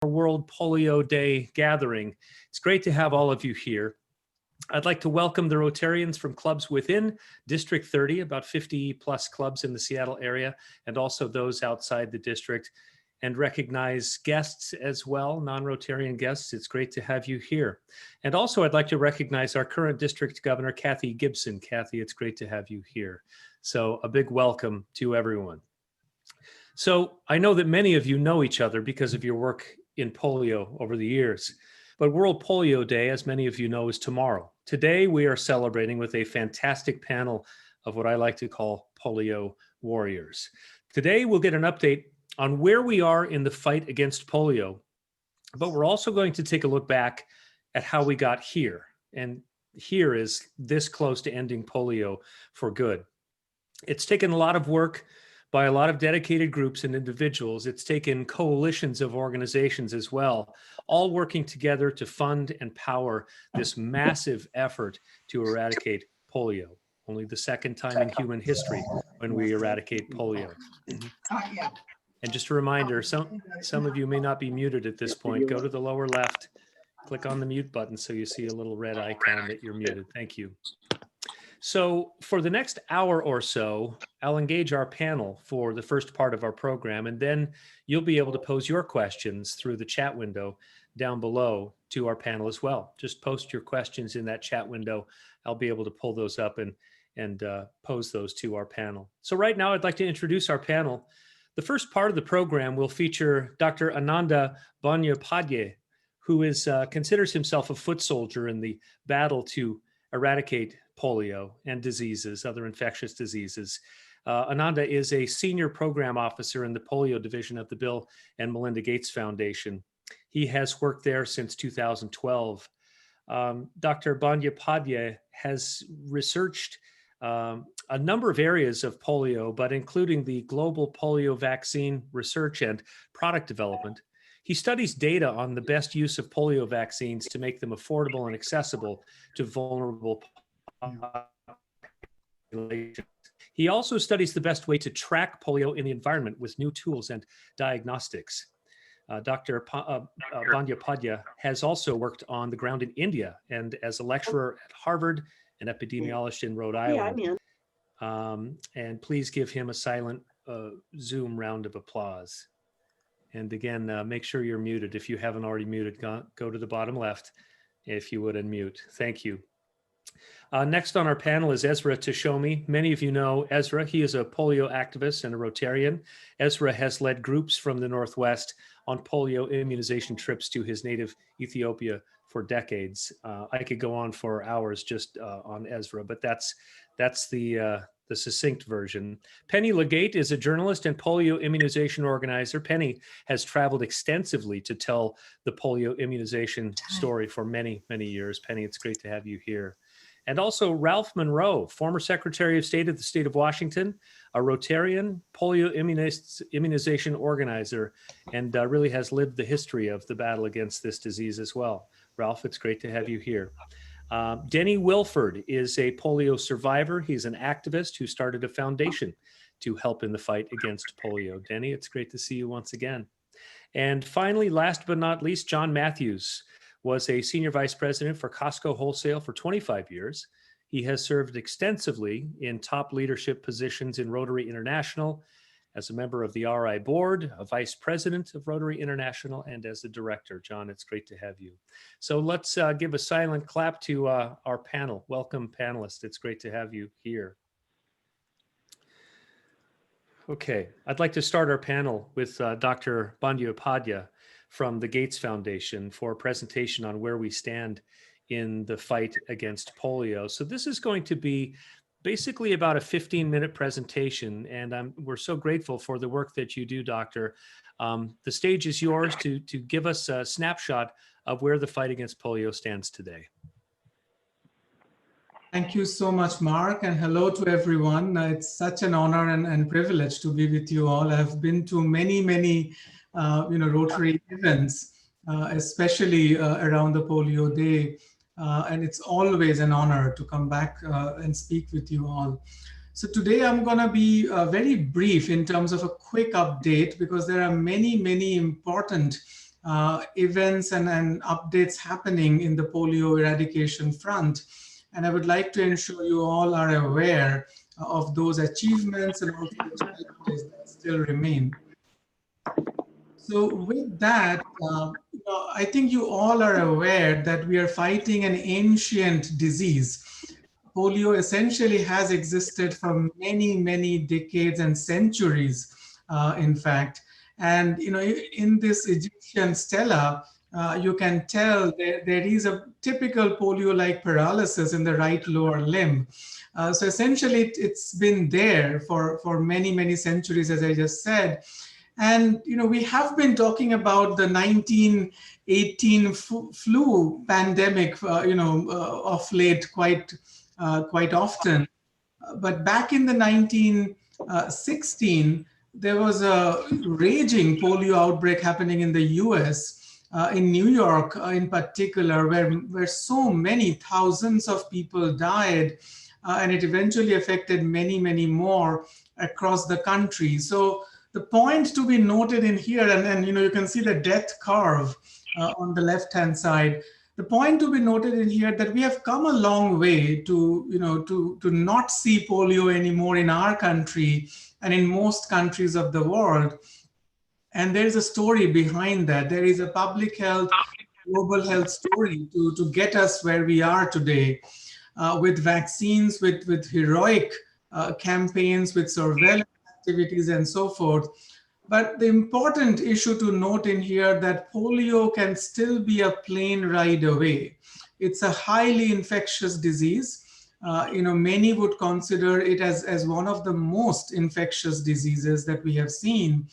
World Polio Day gathering. It's great to have all of you here. I'd like to welcome the Rotarians from clubs within District 30, about 50 plus clubs in the Seattle area, and also those outside the district, and recognize guests as well, non-Rotarian guests. It's great to have you here. And also I'd like to recognize our current district governor, Kathy Gibson. Kathy, it's great to have you here. So a big welcome to everyone. So I know that many of you know each other because of your work in polio over the years. But World Polio Day, as many of you know, is tomorrow. Today, we are celebrating with a fantastic panel of what I like to call polio warriors. Today, we'll get an update on where we are in the fight against polio, but we're also going to take a look back at how we got here. And here is this close to ending polio for good. It's taken a lot of work by a lot of dedicated groups and individuals. It's taken coalitions of organizations as well, all working together to fund and power this massive effort to eradicate polio. Only the second time in human history when we eradicate polio. And just a reminder, some of you may not be muted at this point. Go to the lower left, click on the mute button so you see a little red icon that you're muted. Thank you. So for the next hour or so, I'll engage our panel for the first part of our program, and then you'll be able to pose your questions through the chat window down below to our panel as well. Just post your questions in that chat window. I'll be able to pull those up and pose those to our panel. So right now, I'd like to introduce our panel. The first part of the program will feature Dr. Ananda Bandyopadhyay, who considers himself a foot soldier in the battle to eradicate polio and diseases, other infectious diseases. Ananda is a senior program officer in the polio division of the Bill and Melinda Gates Foundation. He has worked there since 2012. Dr. Bandyopadhyay has researched a number of areas of polio, but including the global polio vaccine research and product development. He studies data on the best use of polio vaccines to make them affordable and accessible to vulnerable populations. He also studies the best way to track polio in the environment with new tools and diagnostics. Dr. Bandyopadhyay has also worked on the ground in India and as a lecturer at Harvard, an epidemiologist in Rhode Island. And please give him a silent Zoom round of applause. And again, make sure you're muted. If you haven't already muted, go to the bottom left, if you would, and mute. Thank you. Next on our panel is Ezra Tashomi. Many of you know Ezra. He is a polio activist and a Rotarian. Ezra has led groups from the Northwest on polio immunization trips to his native Ethiopia for decades. I could go on for hours just on Ezra, but that's the succinct version. Penny Legate is a journalist and polio immunization organizer. Penny has traveled extensively to tell the polio immunization story for many, many years. Penny, it's great to have you here. And also Ralph Monroe, former Secretary of State of the state of Washington, a Rotarian, polio immunization organizer, and really has lived the history of the battle against this disease as well. Ralph, it's great to have you here. Denny Wilford is a polio survivor. He's an activist who started a foundation to help in the fight against polio. Denny, it's great to see you once again. And finally, last but not least, John Matthews was a senior vice president for Costco Wholesale for 25 years. He has served extensively in top leadership positions in Rotary International, as a member of the RI board, a vice president of Rotary International, and as a director. John, it's great to have you. So let's give a silent clap to our panel. Welcome, panelists. It's great to have you here. Okay, I'd like to start our panel with Dr. Bandyopadhyay from the Gates Foundation for a presentation on where we stand in the fight against polio. So this is going to be basically about a 15-minute presentation, and we're so grateful for the work that you do, Doctor. The stage is yours to give us a snapshot of where the fight against polio stands today. Thank you so much, Mark, and hello to everyone. It's such an honor and privilege to be with you all. I've been to many Rotary events, especially around the Polio Day, and it's always an honor to come back and speak with you all. So today I'm going to be very brief in terms of a quick update, because there are many important events and updates happening in the polio eradication front. And I would like to ensure you all are aware of those achievements and also the challenges that still remain. So with that, I think you all are aware that we are fighting an ancient disease. Polio essentially has existed for many, many decades and centuries, in fact. And in this Egyptian stela, you can tell there is a typical polio-like paralysis in the right lower limb. So essentially, it's been there for many, many centuries, as I just said. And we have been talking about the 1918 flu pandemic, of late quite often. But back in the 1916, there was a raging polio outbreak happening in the US, in New York in particular, where so many thousands of people died, and it eventually affected many, many more across the country. So the point to be noted in here, and you can see the death curve on the left-hand side. The point to be noted in here that we have come a long way to not see polio anymore in our country and in most countries of the world. And there is a story behind that. There is a public health, global health story to get us where we are today, with vaccines, with heroic campaigns, with surveillance activities and so forth. But the important issue to note in here that polio can still be a plane ride away. It's a highly infectious disease. Many would consider it as one of the most infectious diseases that we have seen.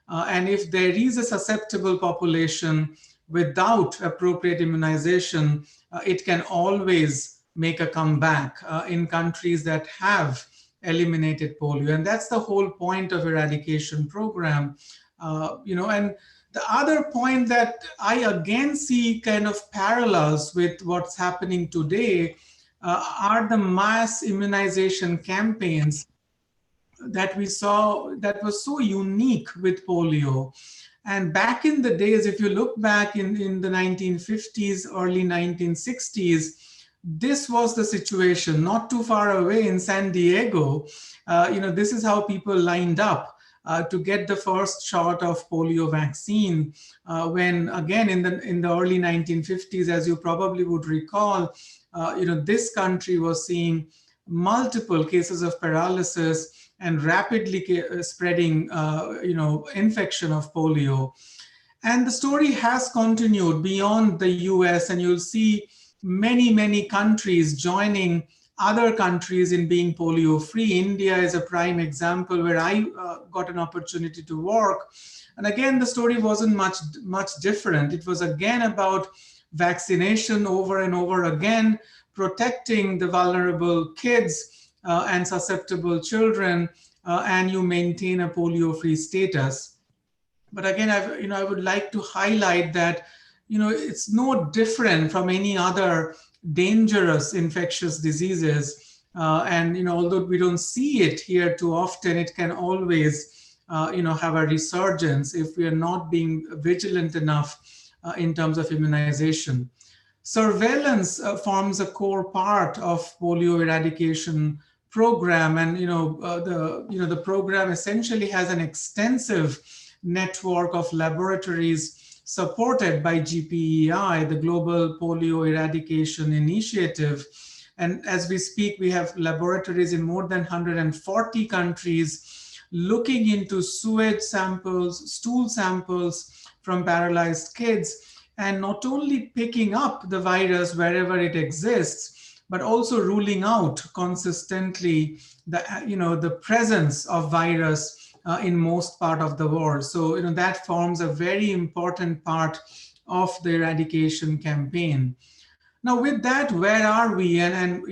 And if there is a susceptible population without appropriate immunization, it can always make a comeback in countries that have eliminated polio. And that's the whole point of eradication program. And the other point that I again see kind of parallels with what's happening today are the mass immunization campaigns that we saw that was so unique with polio. And back in the days, if you look back in the 1950s, early 1960s, this was the situation not too far away in San Diego. This is how people lined up to get the first shot of polio vaccine. When again in the early 1950s, as you probably would recall, this country was seeing multiple cases of paralysis and rapidly spreading, infection of polio. And the story has continued beyond the US, and you'll see many, many countries joining other countries in being polio-free. India is a prime example where I got an opportunity to work. And again, the story wasn't much different. It was again about vaccination over and over again, protecting the vulnerable kids and susceptible children, and you maintain a polio-free status. But again, I would like to highlight that it's no different from any other dangerous infectious diseases. And although we don't see it here too often, it can always have a resurgence if we are not being vigilant enough in terms of immunization. Surveillance forms a core part of polio eradication program, and the program essentially has an extensive network of laboratories supported by GPEI, the Global Polio Eradication Initiative. And as we speak, we have laboratories in more than 140 countries looking into sewage samples, stool samples from paralyzed kids, and not only picking up the virus wherever it exists, but also ruling out consistently the presence of virus in most part of the world. So that forms a very important part of the eradication campaign. Now with that, where are we, and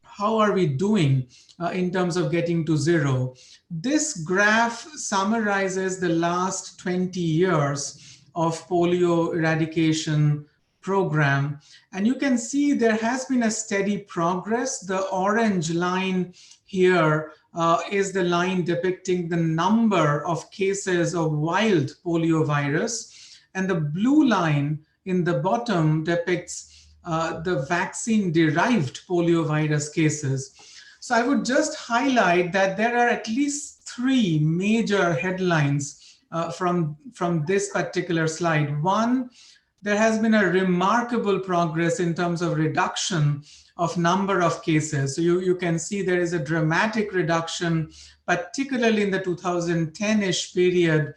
how are we doing in terms of getting to zero? This graph summarizes the last 20 years of polio eradication program. And you can see there has been a steady progress. The orange line here is the line depicting the number of cases of wild polio virus. And the blue line in the bottom depicts the vaccine-derived poliovirus cases. So I would just highlight that there are at least three major headlines from this particular slide. One, there has been a remarkable progress in terms of reduction of number of cases. So you can see there is a dramatic reduction, particularly in the 2010-ish period,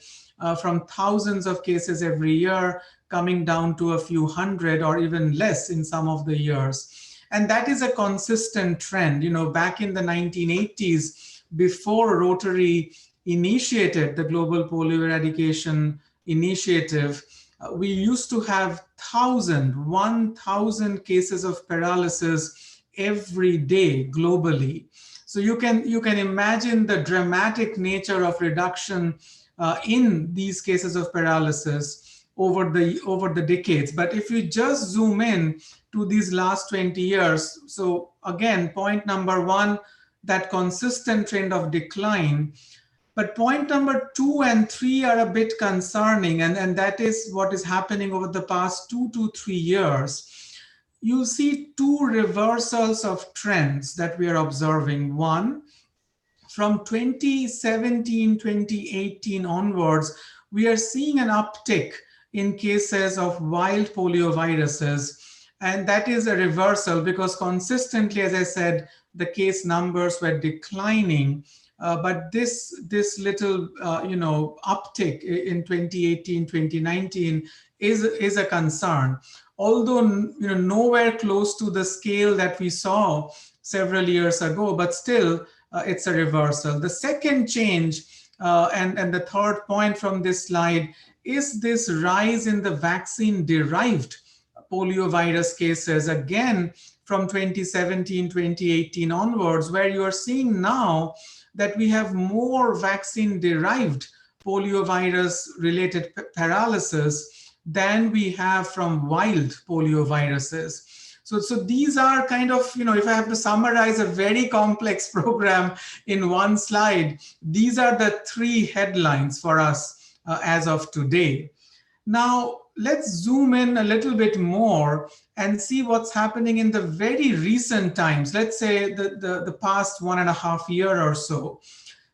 from thousands of cases every year coming down to a few hundred or even less in some of the years. And that is a consistent trend. Back in the 1980s, before Rotary initiated the Global Polio Eradication Initiative, we used to have 1,000 cases of paralysis every day globally. So you can imagine the dramatic nature of reduction in these cases of paralysis over the decades. But if you just zoom in to these last 20 years, so again, point number one, that consistent trend of decline. But point number 2 and 3 are a bit concerning, and that is what is happening over the past 2 to 3 years. You see two reversals of trends that we are observing. One, from 2017, 2018 onwards, we are seeing an uptick in cases of wild polioviruses. And that is a reversal because consistently, as I said, the case numbers were declining. But this little uptick in 2018, 2019 is a concern. Although nowhere close to the scale that we saw several years ago, but still it's a reversal. The second change and the third point from this slide is this rise in the vaccine-derived poliovirus cases, again from 2017, 2018 onwards, where you are seeing now that we have more vaccine-derived poliovirus-related paralysis than we have from wild polioviruses. So these are kind of, if I have to summarize a very complex program in one slide, these are the three headlines for us as of today. Now, let's zoom in a little bit more and see what's happening in the very recent times, let's say the past 1.5 years or so.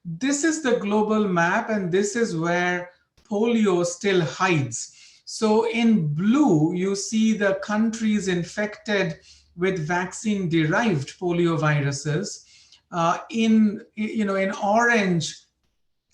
This is the global map, and this is where polio still hides. So in blue, you see the countries infected with vaccine-derived polioviruses. In orange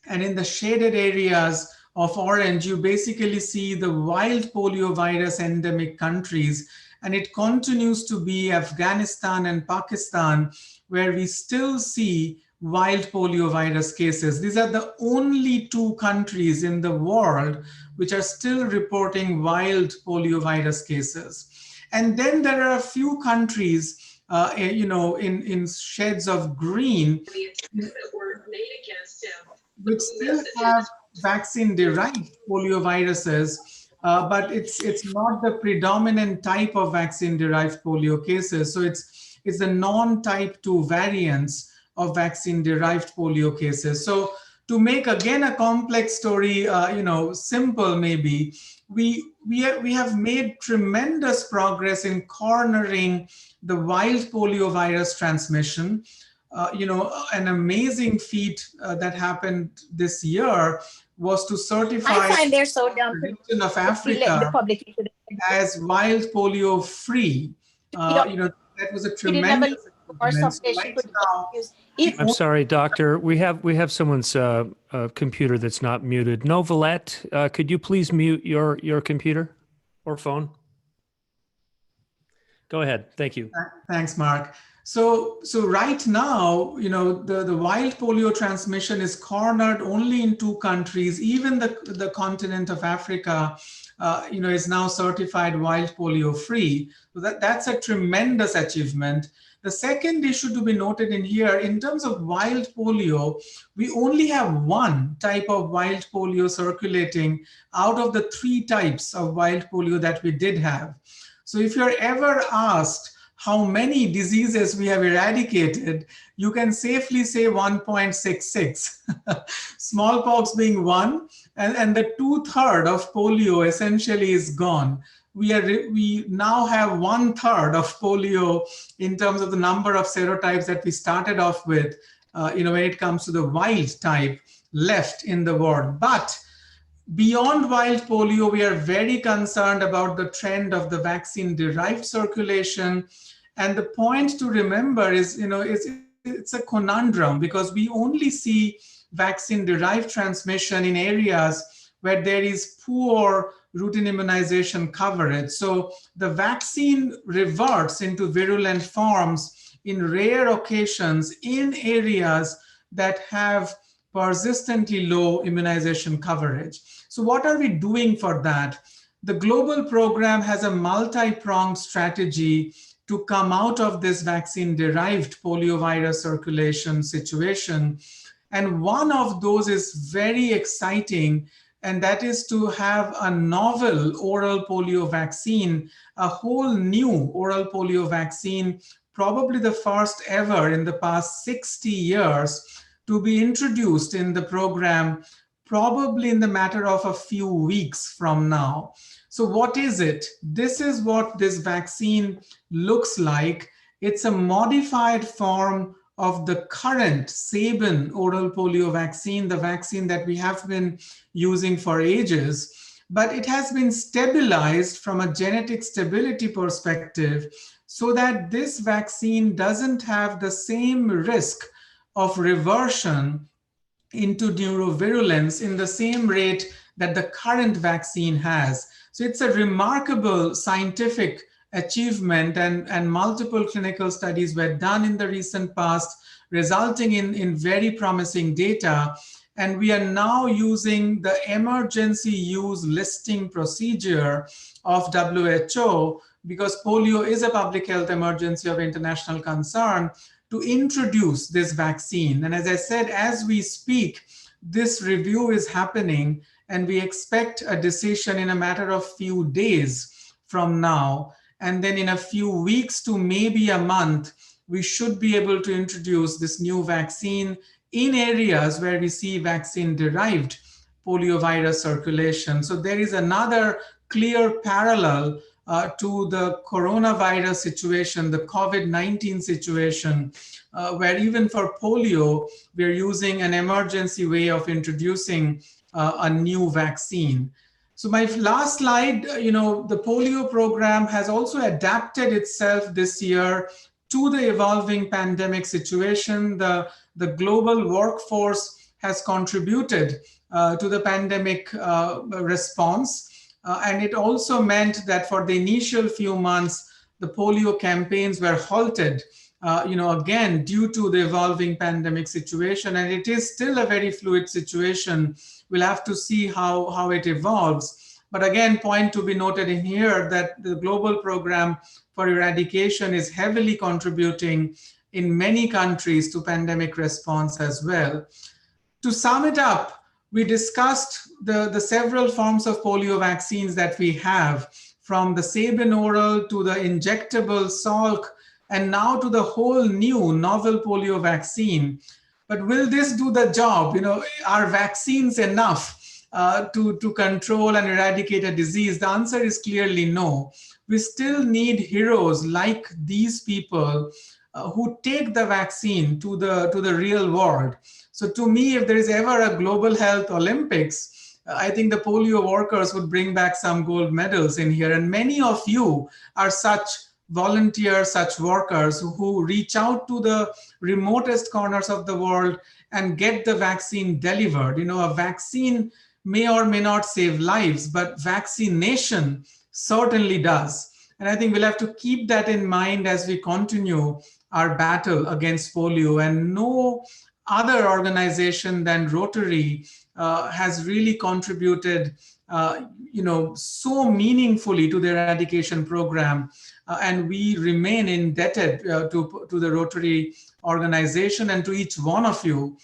and in the shaded areas of orange, you basically see the wild poliovirus endemic countries, and it continues to be Afghanistan and Pakistan, where we still see wild poliovirus cases. These are the only two countries in the world which are still reporting wild poliovirus cases. And then there are a few countries, in shades of green, which still have vaccine-derived polioviruses, but it's not the predominant type of vaccine-derived polio cases. So it's the non-type 2 variants of vaccine-derived polio cases. So to make again a complex story, simple maybe, we have made tremendous progress in cornering the wild poliovirus transmission. An amazing feat that happened this year was to certify the region of Africa as wild polio free. That was a tremendous achievement. So right now, I'm sorry, doctor. We have someone's computer that's not muted. Novalette, could you please mute your computer or phone? Go ahead. Thank you. Thanks, Mark. So right now, the wild polio transmission is cornered only in two countries. Even the continent of Africa, is now certified wild polio free. So that's a tremendous achievement. The second issue to be noted in here, in terms of wild polio, we only have one type of wild polio circulating out of the three types of wild polio that we did have. So if you're ever asked, how many diseases we have eradicated, you can safely say 1.66. Smallpox being one, and the 2/3 of polio essentially is gone. We now have 1/3 of polio in terms of the number of serotypes that we started off with, when it comes to the wild type left in the world. But beyond wild polio, we are very concerned about the trend of the vaccine-derived circulation. And the point to remember is, it's a conundrum, because we only see vaccine-derived transmission in areas where there is poor routine immunization coverage. So the vaccine reverts into virulent forms in rare occasions in areas that have persistently low immunization coverage. So what are we doing for that? The global program has a multi-pronged strategy to come out of this vaccine-derived poliovirus circulation situation. And one of those is very exciting, and that is to have a novel oral polio vaccine, a whole new oral polio vaccine, probably the first ever in the past 60 years, to be introduced in the program, probably in the matter of a few weeks from now. So what is it? This is what this vaccine looks like. It's a modified form of the current Sabin oral polio vaccine, the vaccine that we have been using for ages, but it has been stabilized from a genetic stability perspective so that this vaccine doesn't have the same risk of reversion into neurovirulence in the same rate that the current vaccine has. So it's a remarkable scientific achievement, and multiple clinical studies were done in the recent past, resulting in very promising data. And we are now using the emergency use listing procedure of WHO, because polio is a public health emergency of international concern, to introduce this vaccine. And as I said, as we speak, this review is happening, and we expect a decision in a matter of few days from now. And then in a few weeks to maybe a month, we should be able to introduce this new vaccine in areas where we see vaccine-derived poliovirus circulation. So there is another clear parallel to the coronavirus situation, the COVID-19 situation, where even for polio, we're using an emergency way of introducing a new vaccine. So my last slide, the polio program has also adapted itself this year to the evolving pandemic situation. The global workforce has contributed to the pandemic response. And it also meant that for the initial few months, the polio campaigns were halted, again, due to the evolving pandemic situation. And it is still a very fluid situation. We'll have to see how it evolves. But again, point to be noted in here that the global program for eradication is heavily contributing in many countries to pandemic response as well. To sum it up, we discussed the several forms of polio vaccines that we have, from the Sabin oral to the injectable Salk, and now to the whole new novel polio vaccine. But will this do the job? Are vaccines enough to control and eradicate a disease? The answer is clearly no. We still need heroes like these people who take the vaccine to the real world. So to me, if there is ever a global health Olympics, I think the polio workers would bring back some gold medals in here. And many of you are such volunteers, such workers who reach out to the remotest corners of the world and get the vaccine delivered. A vaccine may or may not save lives, but vaccination certainly does. And I think we'll have to keep that in mind as we continue our battle against polio. And no other organization than Rotary has really contributed so meaningfully to the eradication program. And we remain indebted to the Rotary organization and to each one of you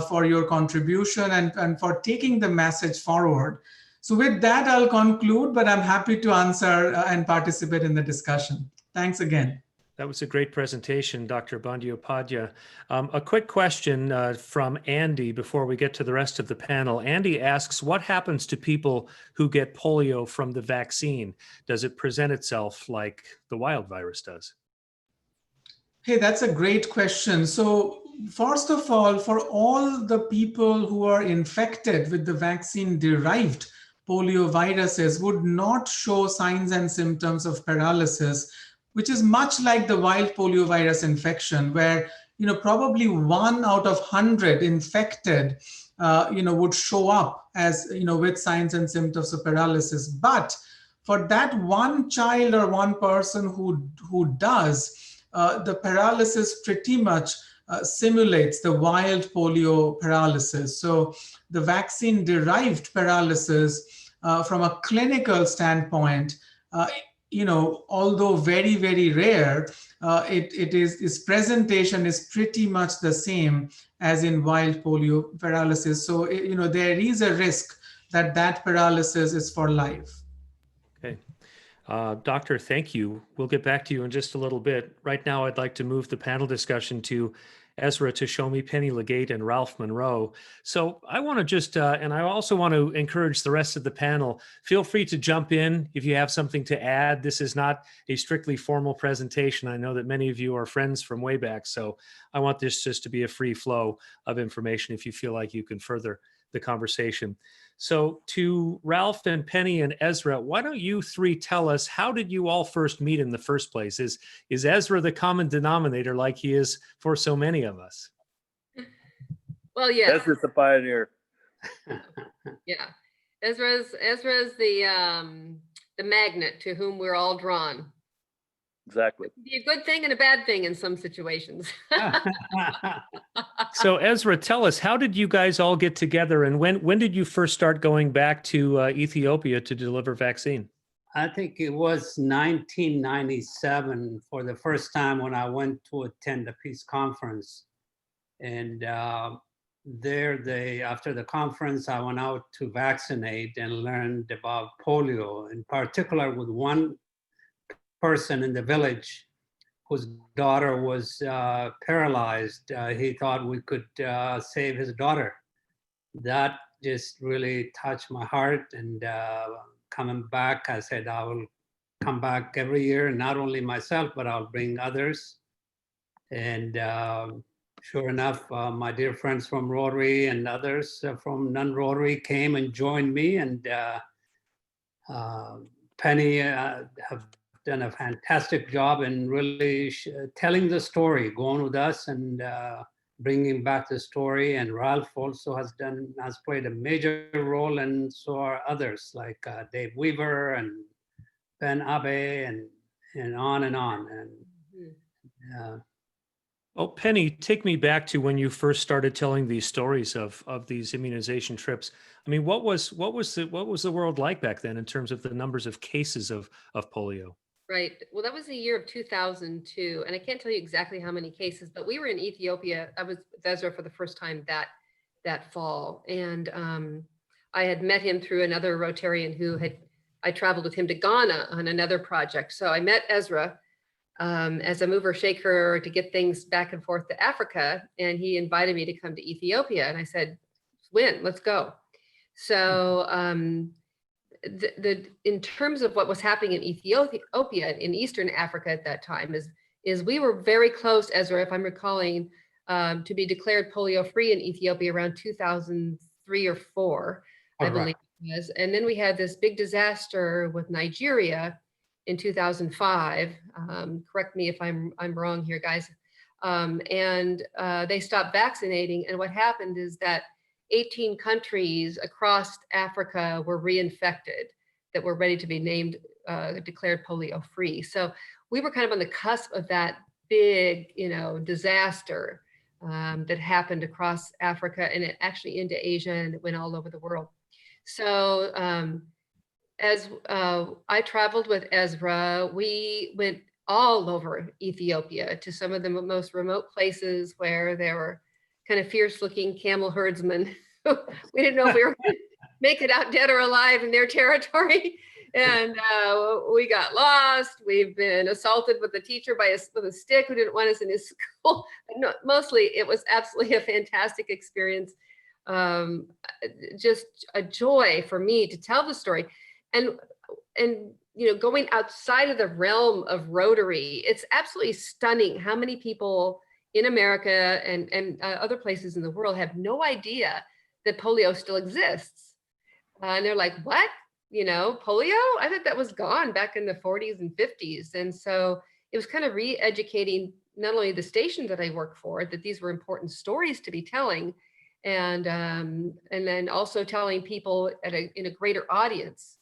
for your contribution and for taking the message forward. So with that, I'll conclude, but I'm happy to answer and participate in the discussion. Thanks again. That was a great presentation, Dr. Bandyopadhyay. A quick question from Andy before we get to the rest of the panel. Andy asks, what happens to people who get polio from the vaccine? Does it present itself like the wild virus does? Hey, that's a great question. So first of all, for all the people who are infected with the vaccine-derived polioviruses would not show signs and symptoms of paralysis, which is much like the wild poliovirus infection, where probably 1 out of 100 infected would show up as with signs and symptoms of paralysis. But for that one child or one person who does, the paralysis pretty much simulates the wild polio paralysis. So the vaccine-derived paralysis, from a clinical standpoint, although very, very rare, its presentation is pretty much the same as in wild polio paralysis. So there is a risk that paralysis is for life. Okay. Doctor, thank you. We'll get back to you in just a little bit. Right now, I'd like to move the panel discussion to Ezra Tashomi, Penny Legate, and Ralph Monroe. So I want to just, and I also want to encourage the rest of the panel, feel free to jump in if you have something to add. This is not a strictly formal presentation. I know that many of you are friends from way back, so I want this just to be a free flow of information if you feel like you can further the conversation. So to Ralph and Penny and Ezra, why don't you three tell us, how did you all first meet in the first place? Is Ezra the common denominator like he is for so many of us? Well, yes. Ezra's the pioneer. Yeah. Ezra's the magnet to whom we're all drawn. Exactly. It could be a good thing and a bad thing in some situations. So Ezra, tell us, how did you guys all get together, and when did you first start going back to Ethiopia to deliver vaccine? I think it was 1997 for the first time when I went to attend a peace conference. And after the conference, I went out to vaccinate and learned about polio, in particular with one person in the village whose daughter was paralyzed. He thought we could save his daughter. That just really touched my heart. And coming back, I said, I will come back every year, and not only myself, but I'll bring others. And sure enough, my dear friends from Rotary and others from non-Rotary came and joined me. And Penny have done a fantastic job in really telling the story, going with us and bringing back the story. And Ralph also has played a major role, and so are others like Dave Weaver and Ben Abe and on and on. And Oh, Penny, take me back to when you first started telling these stories of these immunization trips. I mean, what was the world like back then in terms of the numbers of cases of polio? Right. Well, that was the year of 2002. And I can't tell you exactly how many cases, but we were in Ethiopia. I was with Ezra for the first time that fall. And I had met him through another Rotarian I traveled with him to Ghana on another project. So I met Ezra as a mover shaker to get things back and forth to Africa. And he invited me to come to Ethiopia. And I said, when? Let's go. So in terms of what was happening in Ethiopia, in Eastern Africa at that time, is we were very close, Ezra, if I'm recalling, to be declared polio free in Ethiopia around 2003 or 4, I believe it was. And then we had this big disaster with Nigeria in 2005. Correct me if I'm wrong here, guys. And they stopped vaccinating. And what happened is that 18 countries across Africa were reinfected that were ready to be named, declared polio free. So we were kind of on the cusp of that big, disaster that happened across Africa, and it actually into Asia, and it went all over the world. So as I traveled with Ezra, we went all over Ethiopia to some of the most remote places where there were kind of fierce looking camel herdsmen. We didn't know if we were going to make it out dead or alive in their territory. And we got lost. We've been assaulted with a teacher with a stick who didn't want us in his school. No, mostly, it was absolutely a fantastic experience. Just a joy for me to tell the story, and going outside of the realm of Rotary, it's absolutely stunning how many people in America and other places in the world have no idea that polio still exists. And they're like, what? Polio? I thought that was gone back in the 40s and 50s. And so it was kind of re-educating not only the station that I work for, that these were important stories to be telling, and then also telling people in a greater audience,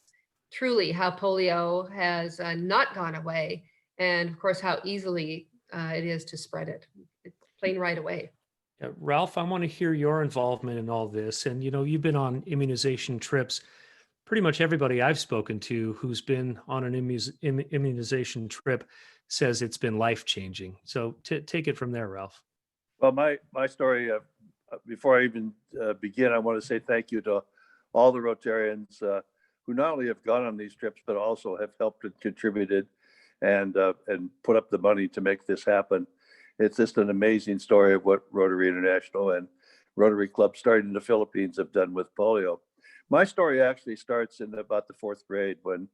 truly how polio has not gone away, and of course how easily it is to spread it plain right away. Yeah, Ralph, I want to hear your involvement in all this. And you've been on immunization trips. Pretty much everybody I've spoken to who's been on an immunization trip says it's been life-changing. So take it from there, Ralph. Well, my story, before I even begin, I want to say thank you to all the Rotarians who not only have gone on these trips, but also have helped and contributed and put up the money to make this happen. It's just an amazing story of what Rotary International and Rotary Club starting in the Philippines have done with polio. My story actually starts in about the 4th grade when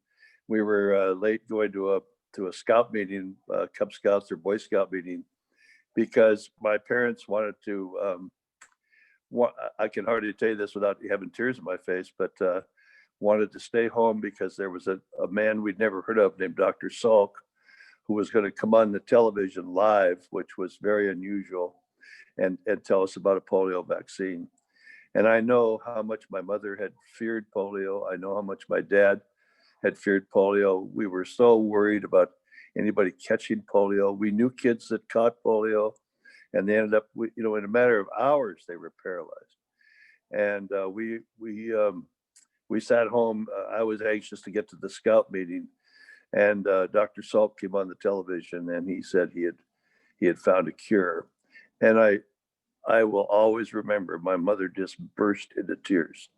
we were late going to a scout meeting, Cub Scouts or Boy Scout meeting, because my parents wanted to, I can hardly tell you this without having tears in my face, but wanted to stay home because there was a man we'd never heard of named Dr. Salk, who was going to come on the television live, which was very unusual, and tell us about a polio vaccine. And I know how much my mother had feared polio. I know how much my dad had feared polio. We were so worried about anybody catching polio. We knew kids that caught polio, and they ended up, in a matter of hours, they were paralyzed. And we sat home. I was anxious to get to the scout meeting, and Dr. Salk came on the television, and he said he had found a cure. And I will always remember my mother just burst into tears.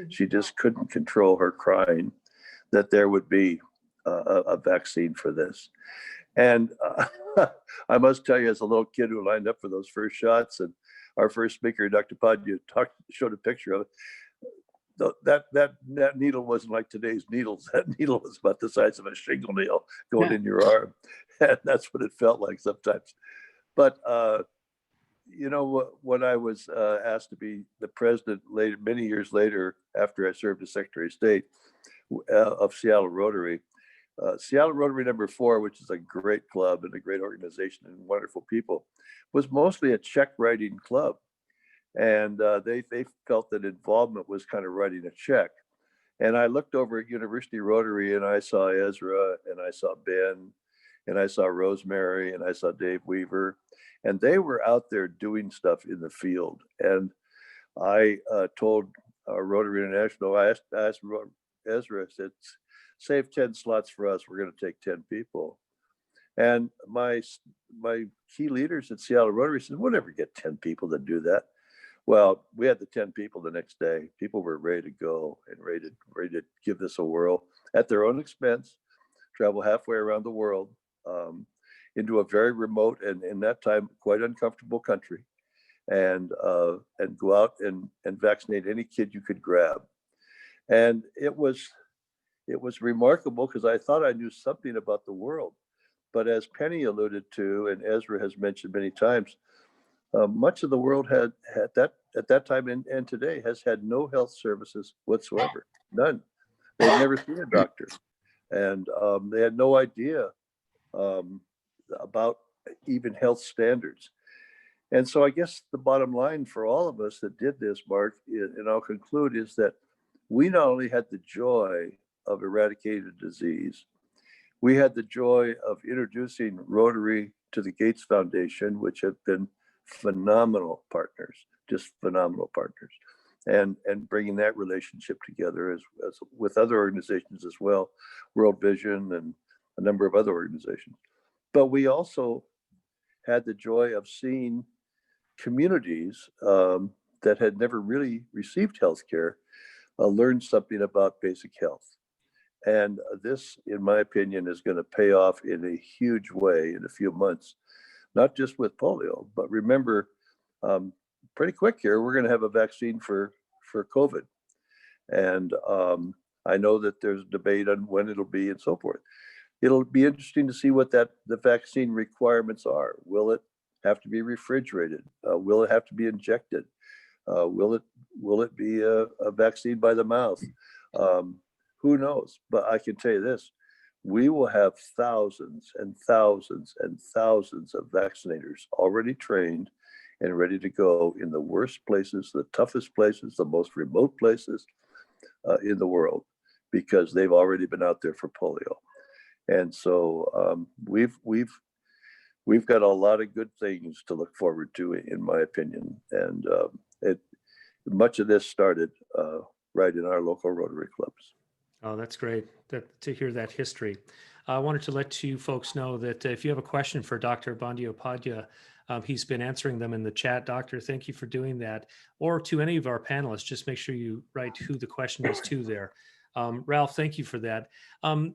She just couldn't control her crying that there would be a vaccine for this. And I must tell you, as a little kid who lined up for those first shots, and our first speaker, Dr. Padua, showed a picture of it. That needle wasn't like today's needles. That needle was about the size of a shingle nail going in your arm. And that's what it felt like sometimes. But when I was asked to be the president later, many years later, after I served as Secretary of State of Seattle Rotary, Seattle Rotary number 4, which is a great club and a great organization and wonderful people, was mostly a check writing club. And they felt that involvement was kind of writing a check. And I looked over at University Rotary, and I saw Ezra, and I saw Ben, and I saw Rosemary, and I saw Dave Weaver, and they were out there doing stuff in the field. And I told Rotary International, I asked Ezra, I said, save 10 slots for us. We're going to take 10 people. And my key leaders at Seattle Rotary said, we'll never get 10 people to do that. Well, we had the 10 people the next day. People were ready to go and ready to give this a whirl at their own expense, travel halfway around the world into a very remote and in that time quite uncomfortable country, and go out and vaccinate any kid you could grab. And it was remarkable because I thought I knew something about the world. But as Penny alluded to, and Ezra has mentioned many times, much of the world had that at that time and today has had no health services whatsoever, none. They'd never seen a doctor, and they had no idea about even health standards. And so I guess the bottom line for all of us that did this, Mark, and I'll conclude, is that we not only had the joy of eradicating disease, we had the joy of introducing Rotary to the Gates Foundation, which have been phenomenal partners, just phenomenal partners, and bringing that relationship together as with other organizations as well, World Vision and a number of other organizations. But we also had the joy of seeing communities that had never really received healthcare learn something about basic health. And this, in my opinion, is going to pay off in a huge way in a few months, not just with polio, but remember, pretty quick here, we're going to have a vaccine for COVID. And I know that there's debate on when it'll be and so forth. It'll be interesting to see what the vaccine requirements are. Will it have to be refrigerated? Will it have to be injected? Will it be a vaccine by the mouth? Who knows? But I can tell you this, we will have thousands and thousands and thousands of vaccinators already trained and ready to go in the worst places, the toughest places, the most remote places in the world, because they've already been out there for polio. And so we've got a lot of good things to look forward to, in my opinion. And much of this started right in our local Rotary clubs. Oh, that's great to hear that history. I wanted to let you folks know that if you have a question for Dr. Bandyopadhyay, he's been answering them in the chat. Doctor, thank you for doing that. Or to any of our panelists, just make sure you write who the question is to there. Ralph, thank you for that.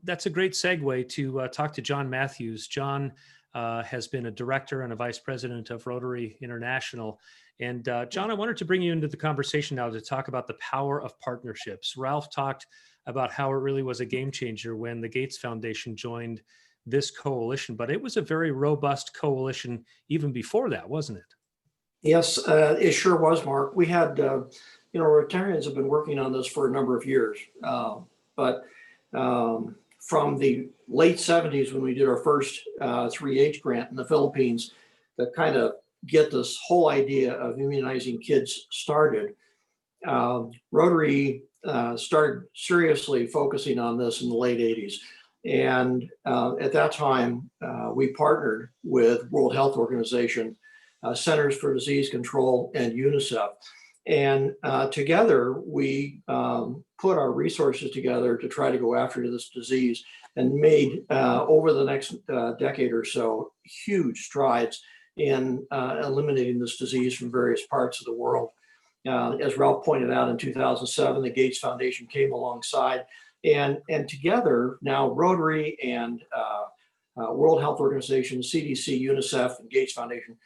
That's a great segue to talk to John Matthews. John has been a director and a vice president of Rotary International. And John, I wanted to bring you into the conversation now to talk about the power of partnerships. Ralph talked about how it really was a game changer when the Gates Foundation joined this coalition, but it was a very robust coalition even before that, wasn't it? Yes, it sure was, Mark. We had, Rotarians have been working on this for a number of years, but from the late 70s when we did our first 3H grant in the Philippines to kind of get this whole idea of immunizing kids started, Rotary started seriously focusing on this in the late 80s. And at that time, we partnered with World Health Organization, Centers for Disease Control, and UNICEF. And together, we put our resources together to try to go after this disease, and made, over the next decade or so, huge strides in eliminating this disease from various parts of the world. As Ralph pointed out, in 2007, the Gates Foundation came alongside, and together now Rotary and World Health Organization, CDC, UNICEF, and Gates Foundation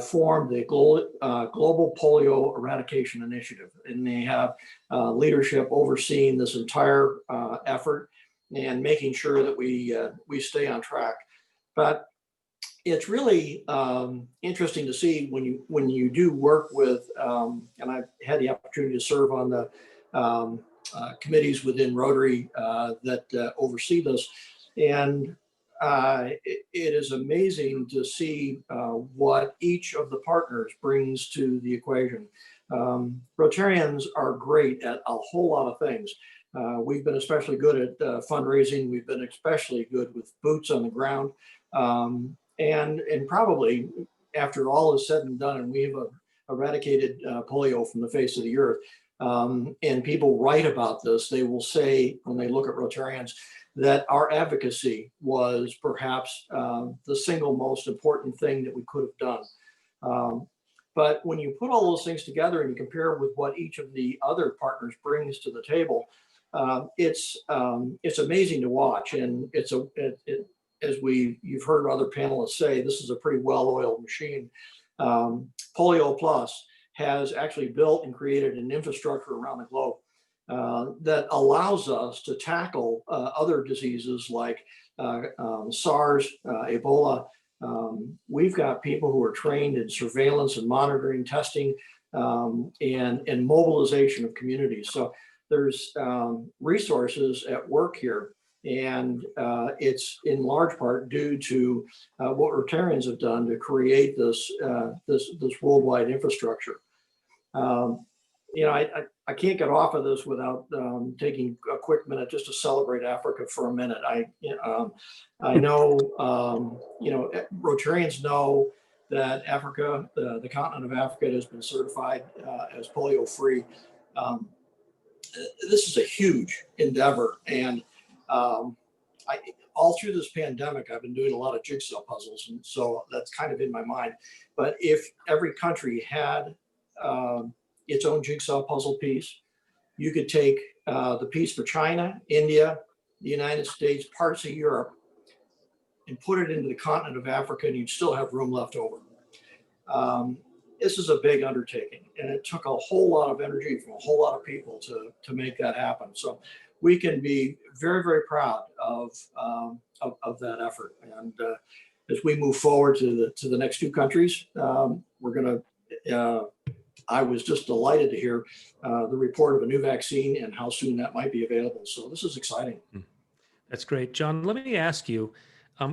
formed the Global Polio Eradication Initiative, and they have leadership overseeing this entire effort and making sure that we stay on track. But it's really interesting to see when you do work with, and I've had the opportunity to serve on the committees within Rotary that oversee this, and it is amazing to see what each of the partners brings to the equation. Rotarians are great at a whole lot of things. We've been especially good at fundraising. We've been especially good with boots on the ground. And probably after all is said and done, and we've eradicated polio from the face of the earth, and people write about this, they will say, when they look at Rotarians, that our advocacy was perhaps the single most important thing that we could have done. But when you put all those things together and you compare with what each of the other partners brings to the table, it's amazing to watch. And as you've heard other panelists say, this is a pretty well-oiled machine. Polio Plus has actually built and created an infrastructure around the globe that allows us to tackle other diseases like SARS, Ebola. We've got people who are trained in surveillance and monitoring, testing, and mobilization of communities. So there's resources at work here. And it's in large part due to what Rotarians have done to create this worldwide infrastructure. I can't get off of this without taking a quick minute just to celebrate Africa for a minute. I know, Rotarians know that Africa, the continent of Africa, has been certified as polio free. This is a huge endeavor, and all through this pandemic, I've been doing a lot of jigsaw puzzles, and so that's kind of in my mind. But if every country had its own jigsaw puzzle piece, you could take the piece for China, India, the United States, parts of Europe, and put it into the continent of Africa, and you'd still have room left over. This is a big undertaking, and it took a whole lot of energy from a whole lot of people to make that happen. So we can be very, very proud of that effort. And as we move forward to the next two countries, we're going to. I was just delighted to hear the report of a new vaccine and how soon that might be available. So this is exciting. That's great. John, let me ask you,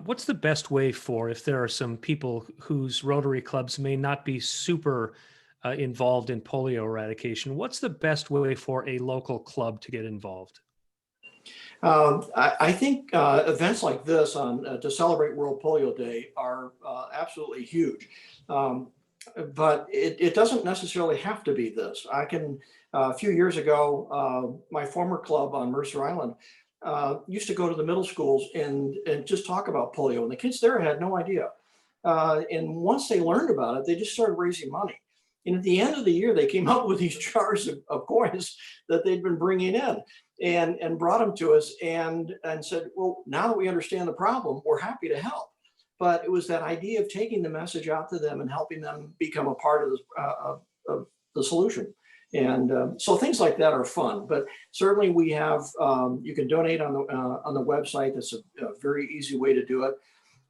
what's the best way for, if there are some people whose Rotary clubs may not be super involved in polio eradication, what's the best way for a local club to get involved? I think events like this to celebrate World Polio Day are absolutely huge. But it doesn't necessarily have to be this. A few years ago, my former club on Mercer Island used to go to the middle schools and just talk about polio, and the kids there had no idea. And once they learned about it, they just started raising money. And at the end of the year, they came up with these jars of coins that they'd been bringing in and brought them to us and said, well, now that we understand the problem, we're happy to help. But it was that idea of taking the message out to them and helping them become a part of the solution. And so things like that are fun. But certainly we have, you can donate on the website. That's a very easy way to do it.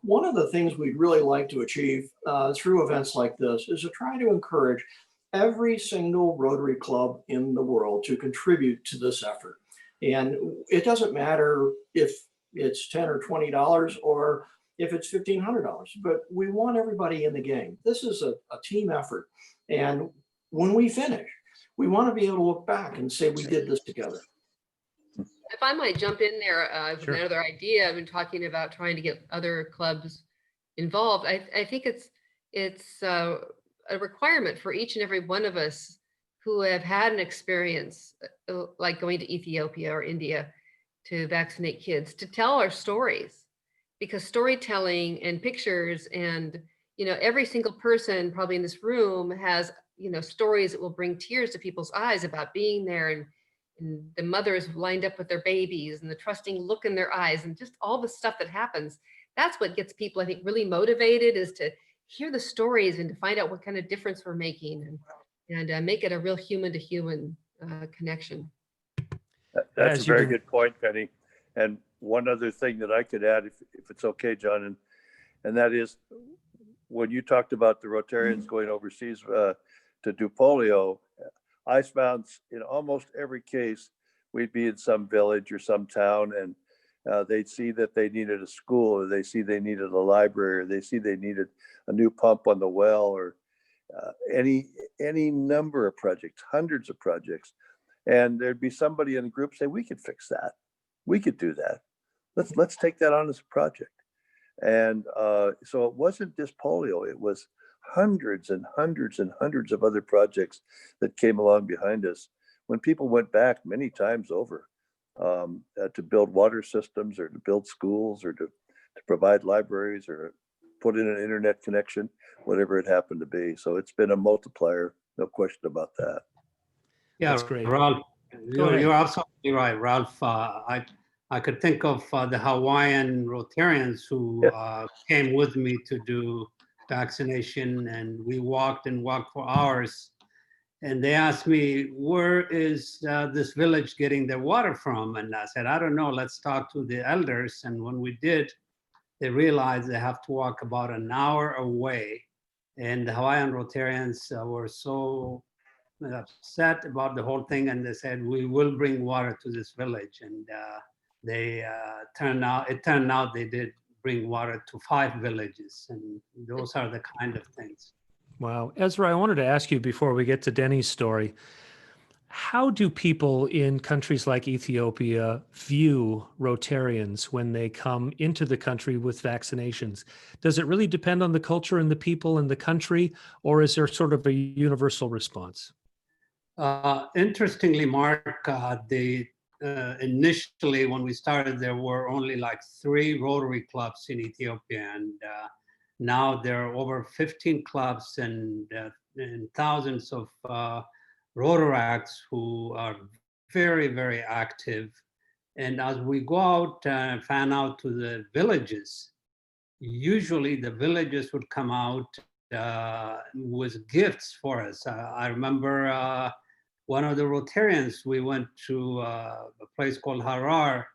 One of the things we'd really like to achieve through events like this is to try to encourage every single Rotary club in the world to contribute to this effort. And it doesn't matter if it's $10 or $20 or if it's $1,500, but we want everybody in the game. This is a team effort. And when we finish, we want to be able to look back and say we did this together. If I might jump in there with Sure. another idea, I've been talking about trying to get other clubs involved. I think it's a requirement for each and every one of us who have had an experience like going to Ethiopia or India to vaccinate kids to tell our stories, because storytelling and pictures and, every single person probably in this room has, stories that will bring tears to people's eyes about being there and the mothers lined up with their babies and the trusting look in their eyes and just all the stuff that happens. That's what gets people, I think, really motivated, is to hear the stories and to find out what kind of difference we're making and make it a real human to human connection. That's a very good point, Penny. And one other thing that I could add, if it's okay, John, and that is when you talked about the Rotarians going overseas to do polio, I found in almost every case, we'd be in some village or some town and they'd see that they needed a school, or they see they needed a library, or they see they needed a new pump on the well, or any number of projects, hundreds of projects. And there'd be somebody in the group say, we could fix that. We could do that. Let's take that on as a project. And so it wasn't just polio, it was hundreds and hundreds and hundreds of other projects that came along behind us when people went back many times over to build water systems or to build schools or to provide libraries or put in an internet connection, whatever it happened to be. So it's been a multiplier, no question about that. Yeah, That's great. Ralph, you're absolutely right, Ralph. I could think of the Hawaiian Rotarians who came with me to do vaccination, and we walked for hours. And they asked me, where is this village getting their water from? And I said, I don't know, let's talk to the elders. And when we did, they realized they have to walk about an hour away. And the Hawaiian Rotarians were so upset about the whole thing, and they said, we will bring water to this village. And it turned out they did bring water to 5 villages, and those are the kind of things. Wow. Ezra, I wanted to ask you before we get to Denny's story, how do people in countries like Ethiopia view Rotarians when they come into the country with vaccinations? Does it really depend on the culture and the people in the country, or is there sort of a universal response? Interestingly, Mark, initially when we started, there were only like 3 Rotary clubs in Ethiopia, and now there are over 15 clubs and thousands of Rotaracts who are very, very active And as we go out and fan out to the villages, usually the villages would come out with gifts for us. I remember one of the Rotarians, we went to a place called Harar,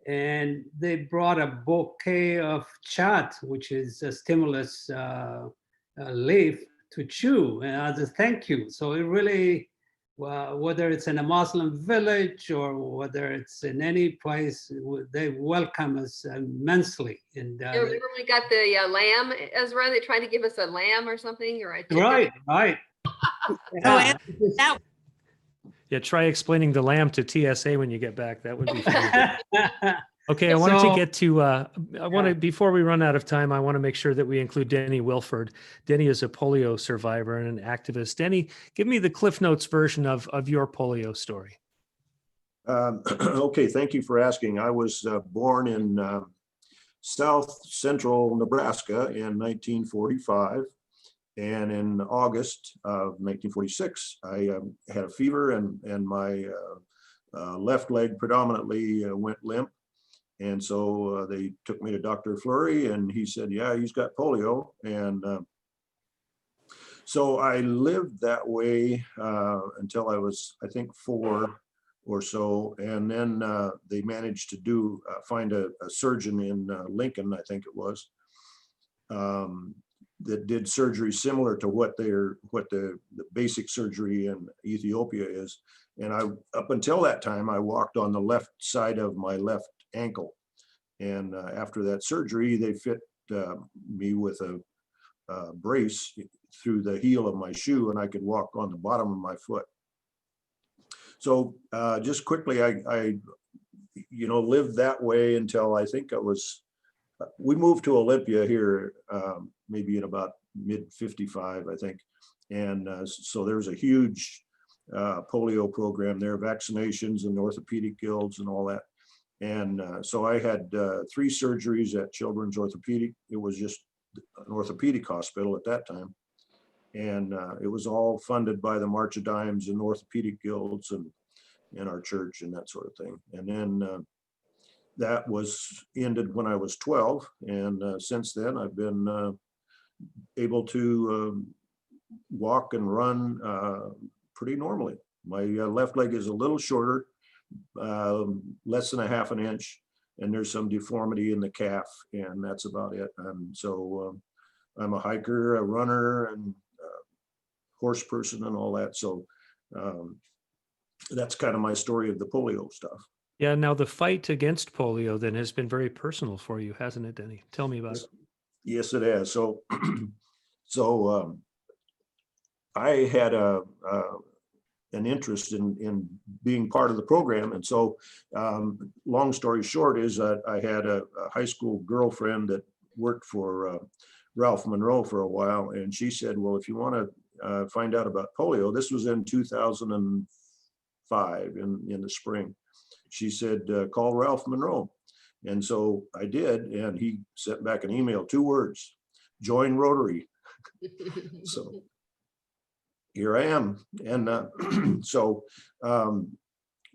and they brought a bouquet of chat, which is a stimulus leaf to chew as a thank you. So it really, whether it's in a Muslim village or whether it's in any place, they welcome us immensely. And You remember we got the lamb, Ezra? They tried to give us a lamb or something, or a chicken. right. So Yeah. that Yeah, try explaining the lamb to TSA when you get back. That would be fun. Okay, I wanted to So- get to, before we run out of time, I want to make sure that we include Denny Wilford. Denny is a polio survivor and an activist. Denny, give me the Cliff Notes version of your polio story. Okay, thank you for asking. I was born in south central Nebraska in 1945. And in August of 1946, I had a fever and my left leg predominantly went limp. And so they took me to Dr. Fleury and he said, yeah, he's got polio. And so I lived that way until I was, I think, 4 or so. And then they managed to find a surgeon in Lincoln, I think it was, that did surgery similar to what the basic surgery in Ethiopia is. And up until that time, I walked on the left side of my left ankle. And after that surgery, they fit me with a brace through the heel of my shoe, and I could walk on the bottom of my foot. So just quickly, I lived that way until I think we moved to Olympia here, maybe in about mid 55, I think. And so there's a huge polio program there, vaccinations and orthopedic guilds and all that. And so I had 3 surgeries at Children's Orthopedic. It was just an orthopedic hospital at that time. And it was all funded by the March of Dimes and orthopedic guilds and our church and that sort of thing. And then that was ended when I was 12. And since then, I've been able to walk and run pretty normally. My left leg is a little shorter, less than a half an inch, and there's some deformity in the calf, and that's about it. So I'm a hiker, a runner, and horse person and all that. So that's kind of my story of the polio stuff. Yeah, now the fight against polio then has been very personal for you, hasn't it, Denny? Tell me about it. Yes, it has. So, I had an interest in being part of the program. And so long story short is that I had a high school girlfriend that worked for Ralph Monroe for a while. And she said, well, if you want to find out about polio, this was in 2005 in the spring. She said, call Ralph Monroe. And so I did, and he sent back an email, 2 words, join Rotary. So here I am. And so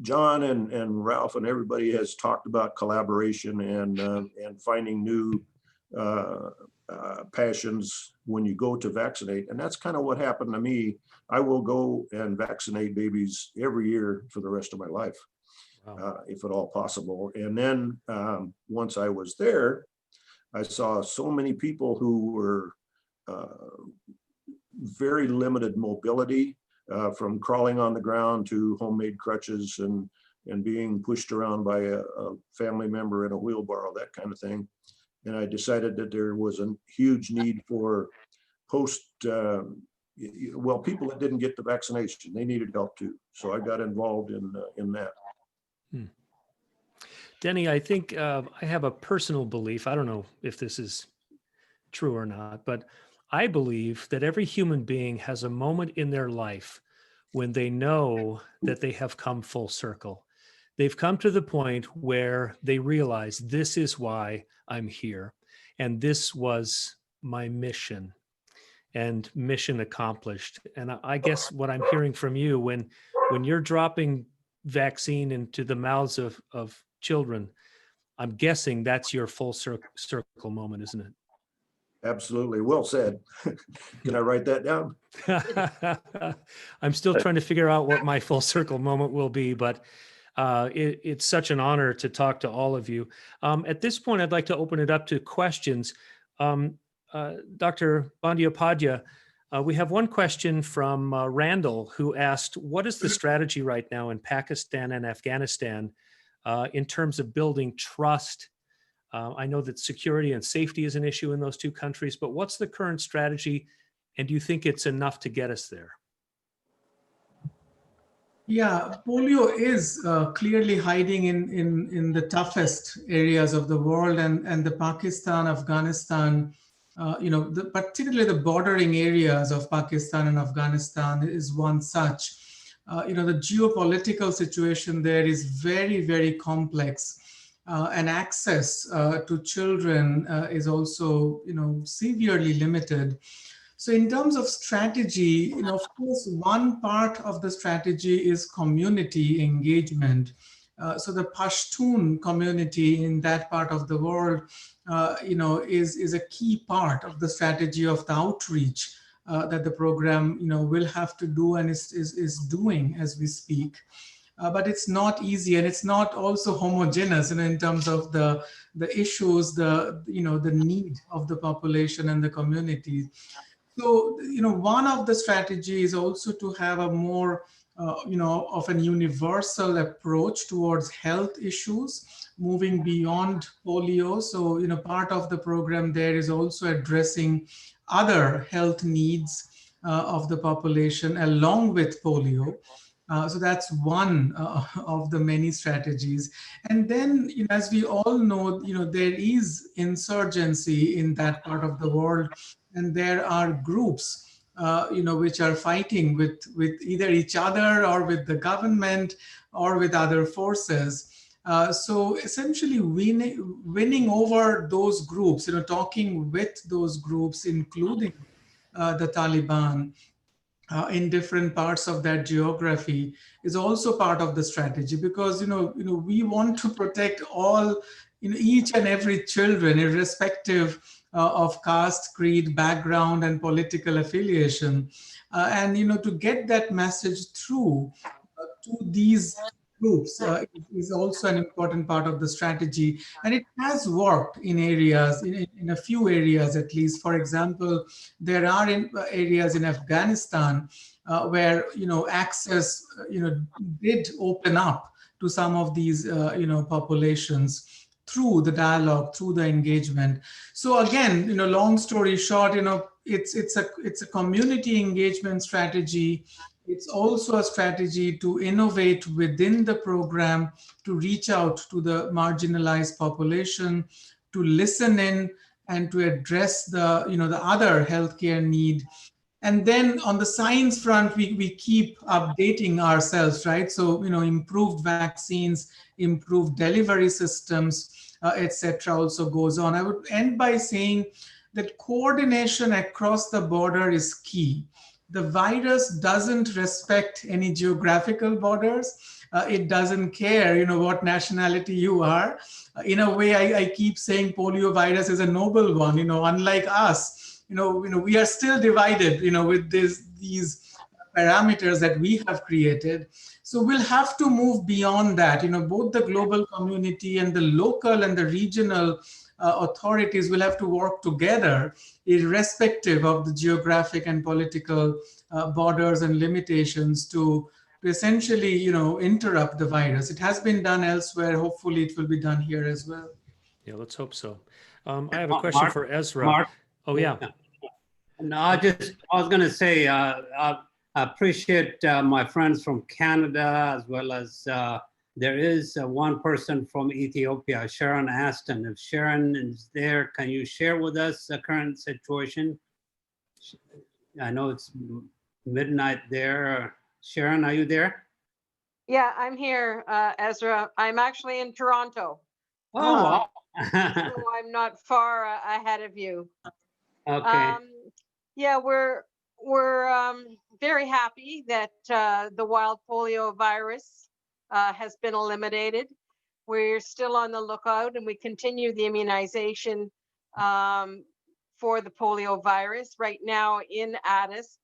John and Ralph and everybody has talked about collaboration and finding new passions when you go to vaccinate. And that's kind of what happened to me. I will go and vaccinate babies every year for the rest of my life. Wow. If at all possible. And then once I was there, I saw so many people who were very limited mobility, from crawling on the ground to homemade crutches and being pushed around by a family member in a wheelbarrow, that kind of thing. And I decided that there was a huge need for people that didn't get the vaccination, they needed help too. So I got involved in that. Denny, I think I have a personal belief. I don't know if this is true or not, but I believe that every human being has a moment in their life when they know that they have come full circle. They've come to the point where they realize this is why I'm here. And this was my mission, and mission accomplished. And I guess what I'm hearing from you when you're dropping vaccine into the mouths of children. I'm guessing that's your full circle moment, isn't it? Absolutely. Well said. Can I write that down? I'm still trying to figure out what my full circle moment will be, but it's such an honor to talk to all of you. At this point, I'd like to open it up to questions. Dr. Bandyopadhyay, we have one question from Randall, who asked, what is the strategy right now in Pakistan and Afghanistan in terms of building trust? I know that security and safety is an issue in those two countries, but what's the current strategy? And do you think it's enough to get us there? Yeah, polio is clearly hiding in the toughest areas of the world, and the Pakistan, Afghanistan, particularly the bordering areas of Pakistan and Afghanistan is one such. The geopolitical situation there is very, very complex. And access to children is also, severely limited. So in terms of strategy, of course, one part of the strategy is community engagement. So the Pashtun community in that part of the world, is a key part of the strategy of the outreach that the program, will have to do and is doing as we speak. But it's not easy, and it's not also homogeneous, in terms of the issues, the need of the population and the community. So, one of the strategies is also to have a more, of an universal approach towards health issues, moving beyond polio. So, part of the program there is also addressing other health needs of the population along with polio. So that's one of the many strategies. And then, as we all know, there is insurgency in that part of the world, and there are groups, which are fighting with either each other or with the government or with other forces. So essentially winning over those groups, talking with those groups, including the Taliban, in different parts of that geography is also part of the strategy, because we want to protect all, each and every children, irrespective of caste, creed, background, and political affiliation, and to get that message through to these groups is also an important part of the strategy, and it has worked in areas, in a few areas at least. For example, there are areas in Afghanistan where access did open up to some of these populations through the dialogue, through the engagement. So again, long story short, it's a community engagement strategy. It's also a strategy to innovate within the program, to reach out to the marginalized population, to listen in, and to address the other healthcare need. And then on the science front, we keep updating ourselves, right? So improved vaccines, improved delivery systems, etc. also goes on. I would end by saying that coordination across the border is key. The virus doesn't respect any geographical borders. It doesn't care, what nationality you are. In a way, I keep saying polio virus is a noble one. Unlike us, we are still divided, with these parameters that we have created. So we'll have to move beyond that. Both the global community and the local and the regional authorities will have to work together, irrespective of the geographic and political borders and limitations, to essentially, interrupt the virus. It has been done elsewhere. Hopefully it will be done here as well. Yeah, let's hope so. I have a question for Ezra. Mark? Oh, yeah. No, I was going to say, I appreciate my friends from Canada, as well as there is one person from Ethiopia, Sharon Aston. If Sharon is there, can you share with us the current situation? I know it's midnight there. Sharon, are you there? Yeah, I'm here, Ezra. I'm actually in Toronto. Oh, wow. So I'm not far ahead of you. Okay. Yeah, we're very happy that the wild polio virus has been eliminated. we're still on the lookout, and we continue the immunization for the polio virus. Right now in Addis,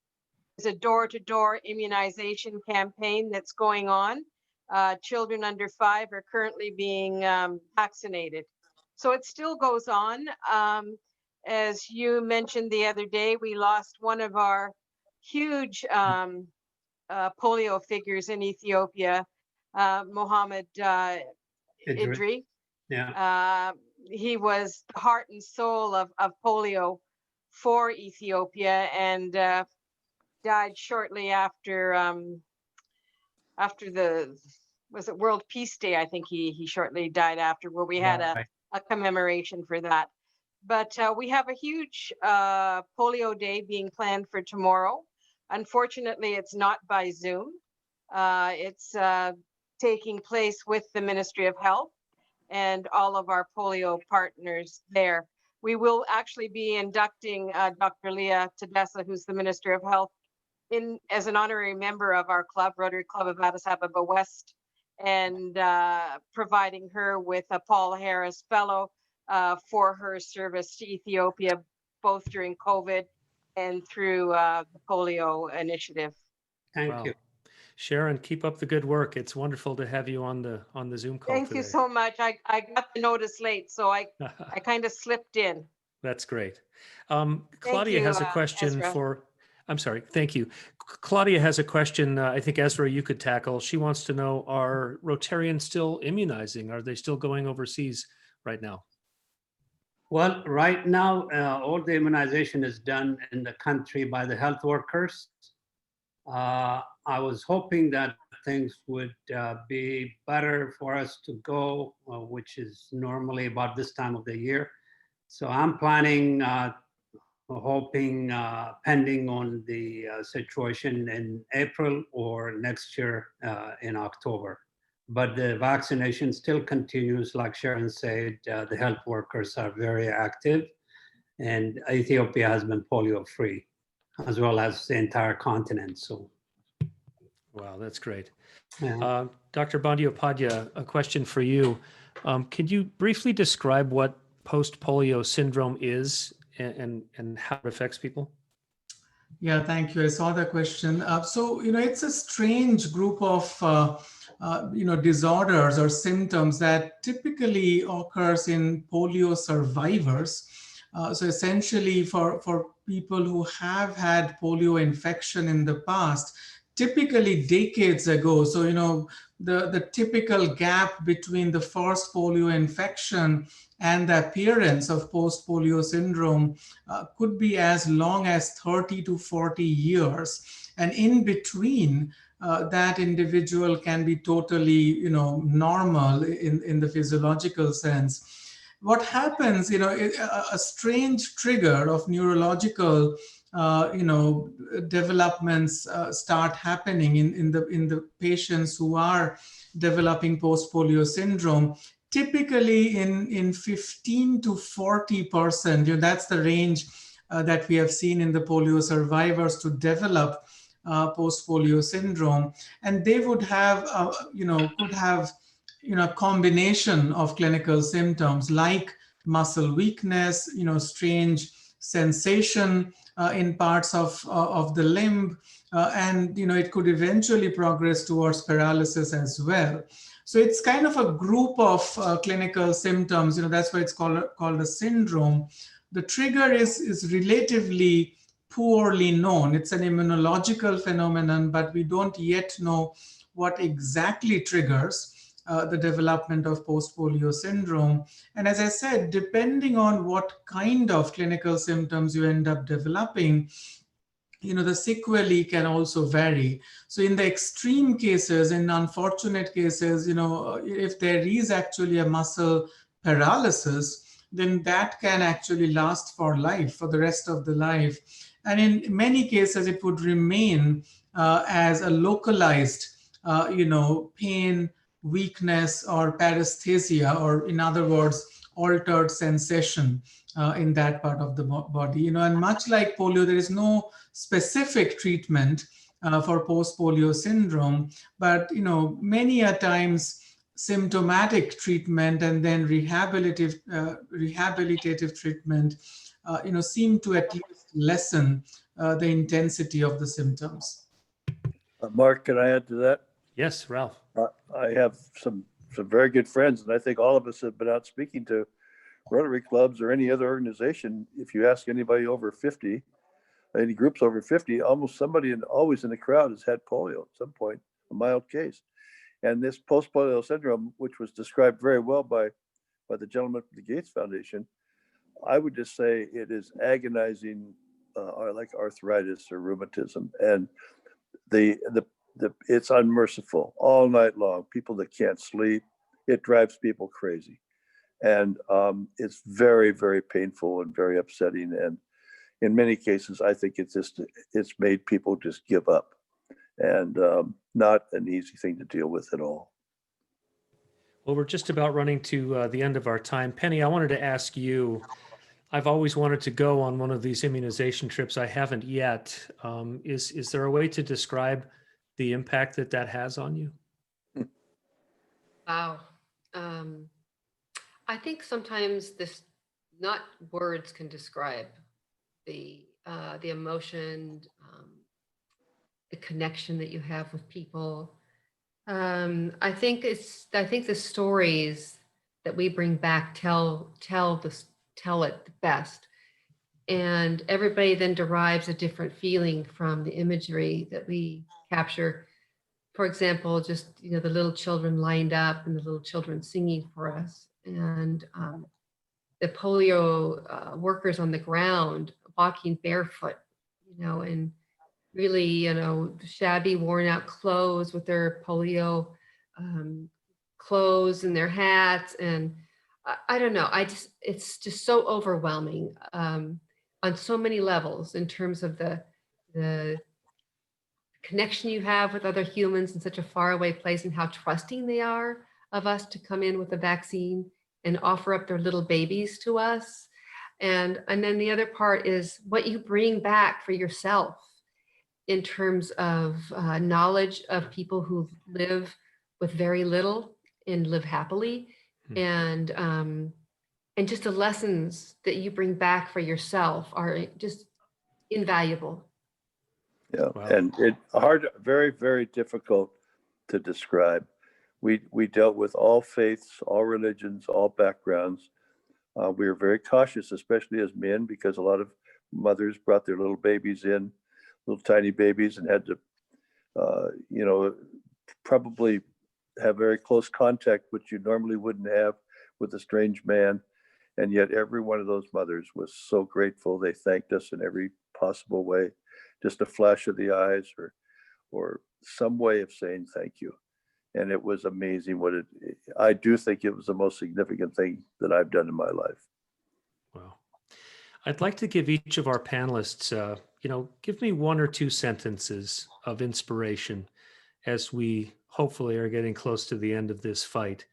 there's a door-to-door immunization campaign that's going on. Children under 5 are currently being vaccinated. So it still goes on. As you mentioned the other day, we lost one of our huge polio figures in Ethiopia, Mohammed Idri. Yeah. He was the heart and soul of polio for Ethiopia, and died shortly after the, was it World Peace Day? I think he shortly died after, where we had a commemoration for that. But we have a huge polio day being planned for tomorrow. Unfortunately, it's not by Zoom. It's taking place with the Ministry of Health and all of our polio partners there. We will actually be inducting Dr. Leah Tedessa, who's the Minister of Health, in as an honorary member of our club, Rotary Club of Addis Ababa West, and providing her with a Paul Harris Fellow for her service to Ethiopia, both during COVID and through the polio initiative. Thank you. Sharon, keep up the good work. It's wonderful to have you on the Zoom call Thank today. you so much. I got the notice late, so I kind of slipped in. That's great. Claudia has a question Ezra. I'm sorry. Thank you. Claudia has a question. I think Ezra, you could tackle. She wants to know, are Rotarians still immunizing? Are they still going overseas right now? Well, right now, all the immunization is done in the country by the health workers. I was hoping that things would be better for us to go, which is normally about this time of the year. So I'm planning, hoping, pending on the situation in April or next year in October. But the vaccination still continues. Like Sharon said, the health workers are very active, and Ethiopia has been polio free, as well as the entire continent. So, wow, that's great. yeah. Dr. Bandyopadhyay, a question for you. Could you briefly describe what post-polio syndrome is and how it affects people? Yeah, thank you. I saw the question. So, it's a strange group of, disorders or symptoms that typically occurs in polio survivors. So essentially for people who have had polio infection in the past, typically decades ago. So, the typical gap between the first polio infection and the appearance of post-polio syndrome could be as long as 30 to 40 years. And in between, that individual can be totally, normal in the physiological sense. What happens, a strange trigger of neurological developments start happening in the patients who are developing post-polio syndrome. Typically in 15 to 40%, that's the range that we have seen in the polio survivors to develop post-polio syndrome. And they would have, could have, a combination of clinical symptoms like muscle weakness, strange sensation in parts of the limb, and it could eventually progress towards paralysis as well. So it's kind of a group of clinical symptoms. That's why it's called a syndrome. The trigger is relatively poorly known. It's an immunological phenomenon, but we don't yet know what exactly triggers the development of post-polio syndrome. And as I said, depending on what kind of clinical symptoms you end up developing, the sequelae can also vary. So in the extreme cases, in unfortunate cases, if there is actually a muscle paralysis, then that can actually last for life, for the rest of the life. And in many cases, it would remain as a localized, pain, weakness, or paresthesia, or in other words, altered sensation in that part of the body. And much like polio, there is no specific treatment for post-polio syndrome, but many a times symptomatic treatment and then rehabilitative treatment, seem to at least lessen the intensity of the symptoms. Mark, can I add to that? Yes, Ralph. I have some very good friends, and I think all of us have been out speaking to Rotary clubs or any other organization. If you ask anybody over 50, any groups over 50, almost somebody always in the crowd has had polio at some point, a mild case. And this post-polio syndrome, which was described very well by the gentleman from the Gates Foundation, I would just say it is agonizing, like arthritis or rheumatism, and it's unmerciful all night long. People that can't sleep, it drives people crazy, and it's very, very painful and very upsetting. And in many cases, I think it's made people just give up, and not an easy thing to deal with at all. Well, we're just about running to the end of our time. Penny, I wanted to ask you, I've always wanted to go on one of these immunization trips. I haven't yet. Is there a way to describe the impact that has on you? Wow. I think sometimes not words can describe the emotion, the connection that you have with people. I think the stories that we bring back tell it the best, and everybody then derives a different feeling from the imagery that we capture. For example, just the little children lined up and the little children singing for us, and the polio workers on the ground walking barefoot, and really, shabby, worn out clothes with their polio clothes and their hats. And I don't know, it's just so overwhelming on so many levels, in terms of the connection you have with other humans in such a faraway place, and how trusting they are of us to come in with a vaccine and offer up their little babies to us. And then the other part is what you bring back for yourself in terms of knowledge of people who live with very little and live happily, and just the lessons that you bring back for yourself are just invaluable. Yeah, Wow. and very, very difficult to describe. We dealt with all faiths, all religions, all backgrounds. We were very cautious, especially as men, because a lot of mothers brought their little babies in, little tiny babies, and had to, probably have very close contact, which you normally wouldn't have with a strange man. And yet every one of those mothers was so grateful. They thanked us in every possible way, just a flash of the eyes or some way of saying thank you. And it was amazing I do think it was the most significant thing that I've done in my life. Wow. I'd like to give each of our panelists, give me one or two sentences of inspiration as we hopefully are getting close to the end of this fight.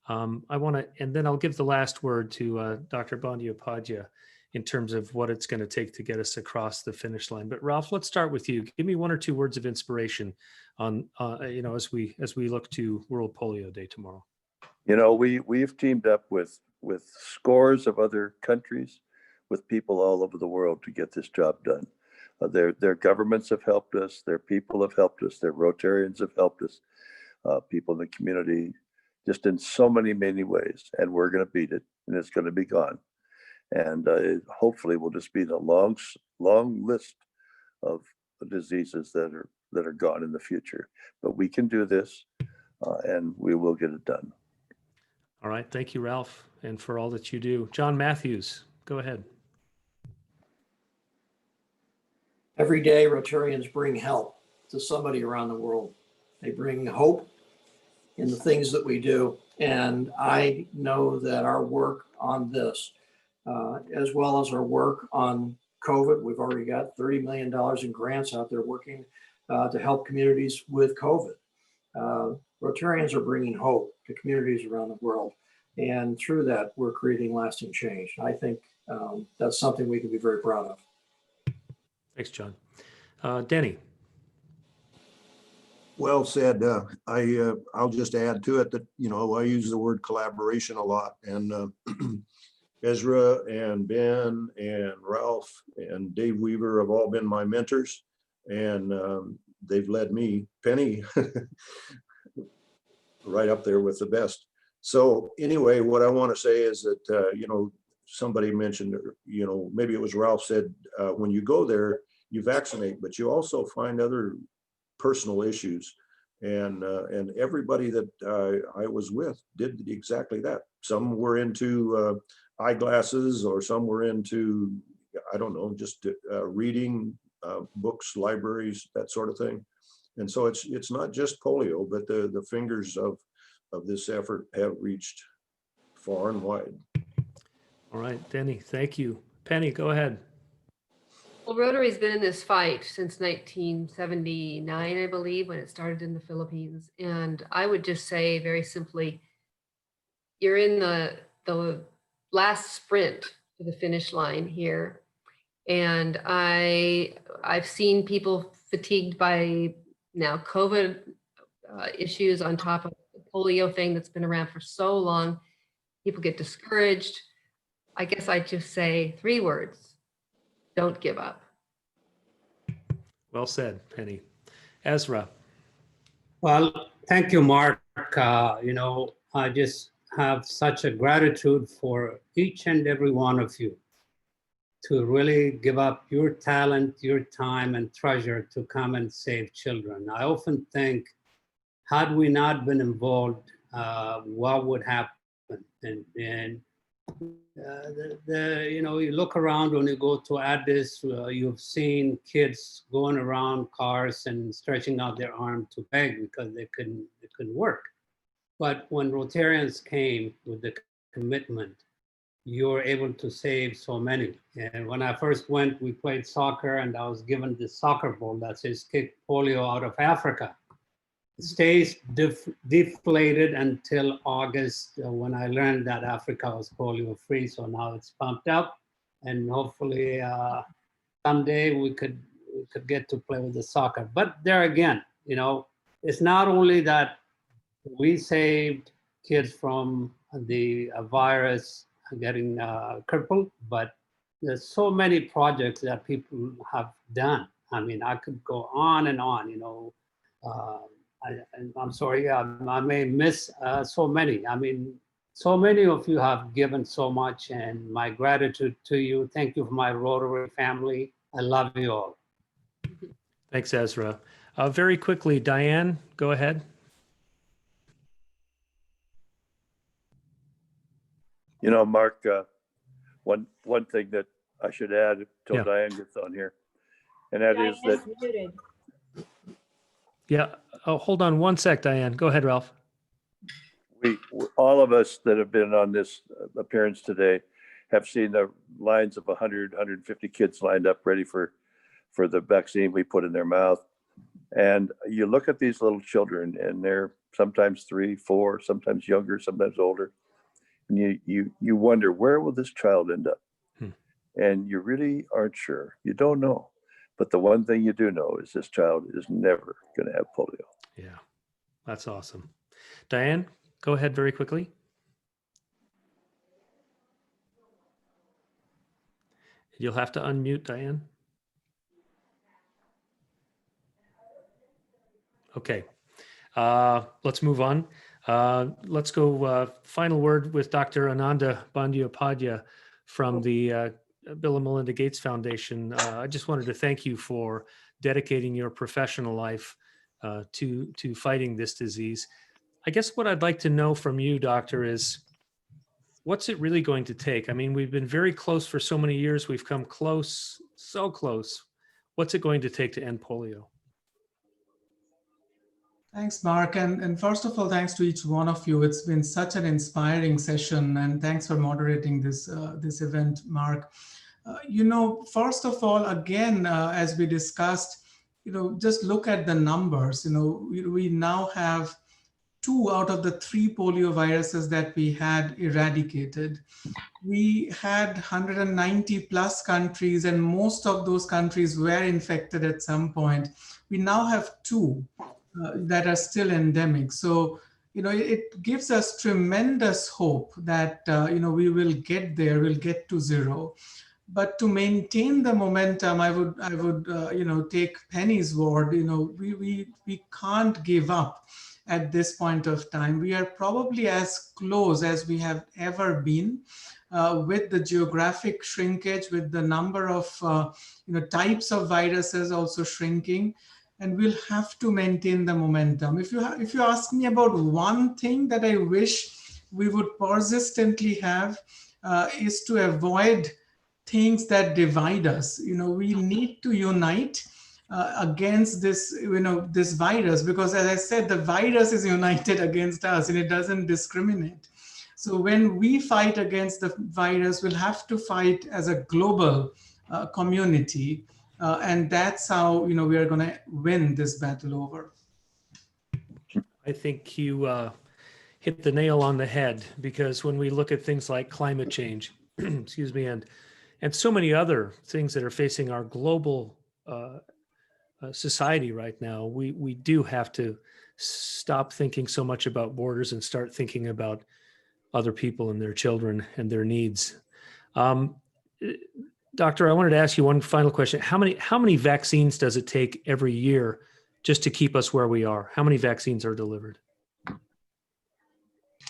And then I'll give the last word to Dr. Bandyopadhyay in terms of what it's going to take to get us across the finish line. But Ralph, let's start with you. Give me one or two words of inspiration on, as we look to World Polio Day tomorrow. We've teamed up with scores of other countries, with people all over the world to get this job done. Their governments have helped us. Their people have helped us. Their Rotarians have helped us. People in the community, just in so many, many ways. And we're going to beat it, and it's going to be gone. And hopefully will just be the long list of diseases that are gone in the future. But we can do this, and we will get it done. All right. Thank you, Ralph, and for all that you do. John Matthews, go ahead. Every day, Rotarians bring help to somebody around the world. They bring hope in the things that we do. And I know that our work on this, as well as our work on COVID, we've already got $30 million in grants out there working to help communities with COVID. Rotarians are bringing hope to communities around the world. And through that, we're creating lasting change. I think that's something we can be very proud of. Thanks, John. Denny. Well said. I'll just add to it that, you know, I use the word collaboration a lot, and Ezra and Ben and Ralph and Dave Weaver have all been my mentors, and they've led me, Penny, right up there with the best. So anyway, what I want to say is that, you know, somebody mentioned, you know, maybe it was Ralph said, when you go there, you vaccinate, but you also find other personal issues. And everybody that I was with did exactly that. Some were into eyeglasses, or some were into, I don't know, just reading books, libraries, that sort of thing. And so it's not just polio, but the fingers of this effort have reached far and wide. All right, Denny, thank you. Penny, go ahead. Well, Rotary's been in this fight since 1979, I believe, when it started in the Philippines. And I would just say very simply, you're in the last sprint to the finish line here. And I've seen people fatigued by now COVID issues on top of the polio thing that's been around for so long. People get discouraged. I guess I'd just say 3 words: don't give up. Well said, Penny. Ezra. Well, thank you, Mark. You know, I just have such a gratitude for each and every one of you to really give up your talent, your time, and treasure to come and save children. I often think, had we not been involved, what would happen? And you know, you look around when you go to Addis, you've seen kids going around cars and stretching out their arm to beg because they couldn't work. But when Rotarians came with the commitment, you were able to save so many. And when I first went, we played soccer, and I was given this soccer ball that says "Kick polio out of Africa." It stays deflated until August, when I learned that Africa was polio free. So now it's pumped up, and hopefully someday we could get to play with the soccer. But there again, you know, it's not only that we saved kids from the virus getting crippled, but there's so many projects that people have done. I mean, I could go on and on, you know. I'm sorry, I may miss so many. I mean, so many of you have given so much, and my gratitude to you. Thank you for my Rotary family. I love you all. Thanks, Ezra. Very quickly, Diane, go ahead. You know, Mark, one thing that I should add till Yeah. Diane gets on here, and that is that Muted. Yeah. Oh, hold on one sec, Diane. Go ahead, Ralph. we, all of us that have been on this appearance today have seen the lines of 100, 150 kids lined up ready for the vaccine we put in their mouth. And you look at these little children, and they're sometimes 3, 4, sometimes younger, sometimes older. And you wonder, where will this child end up? And you really aren't sure. You don't know. But the one thing you do know is this child is never going to have polio. Yeah, that's awesome. Diane, go ahead very quickly. You'll have to unmute, Diane. Okay, let's move on. Let's go final word with Dr. Ananda Bandyopadhyay from the Bill and Melinda Gates Foundation. I just wanted to thank you for dedicating your professional life to fighting this disease. I guess what I'd like to know from you, Doctor, is what's it really going to take? I mean, we've been very close for so many years. We've come close, so close. What's it going to take to end polio? Thanks, Mark. And first of all, thanks to each one of you. It's been such an inspiring session, and thanks for moderating this event, Mark. You know, first of all, again, as we discussed, you know, just look at the numbers. You know, we now have 2 out of the 3 polio viruses that we had eradicated. We had 190 plus countries, and most of those countries were infected at some point. We now have 2. that are still endemic. So, it gives us tremendous hope that, we will get there, we'll get to zero. But to maintain the momentum, I would take Penny's word. We can't give up at this point of time. We are probably as close as we have ever been, with the geographic shrinkage, with the number of types of viruses also shrinking, and we'll have to maintain the momentum. If you ask me about one thing that I wish we would persistently have, is to avoid things that divide us. We need to unite against this virus, because as I said, the virus is united against us and it doesn't discriminate. So when we fight against the virus, we'll have to fight as a global community, and that's how we are going to win this battle over. I think you hit the nail on the head, because when we look at things like climate change, excuse me, and so many other things that are facing our global society right now, we do have to stop thinking so much about borders and start thinking about other people and their children and their needs. Doctor, I wanted to ask you one final question. How many vaccines does it take every year just to keep us where we are? How many vaccines are delivered?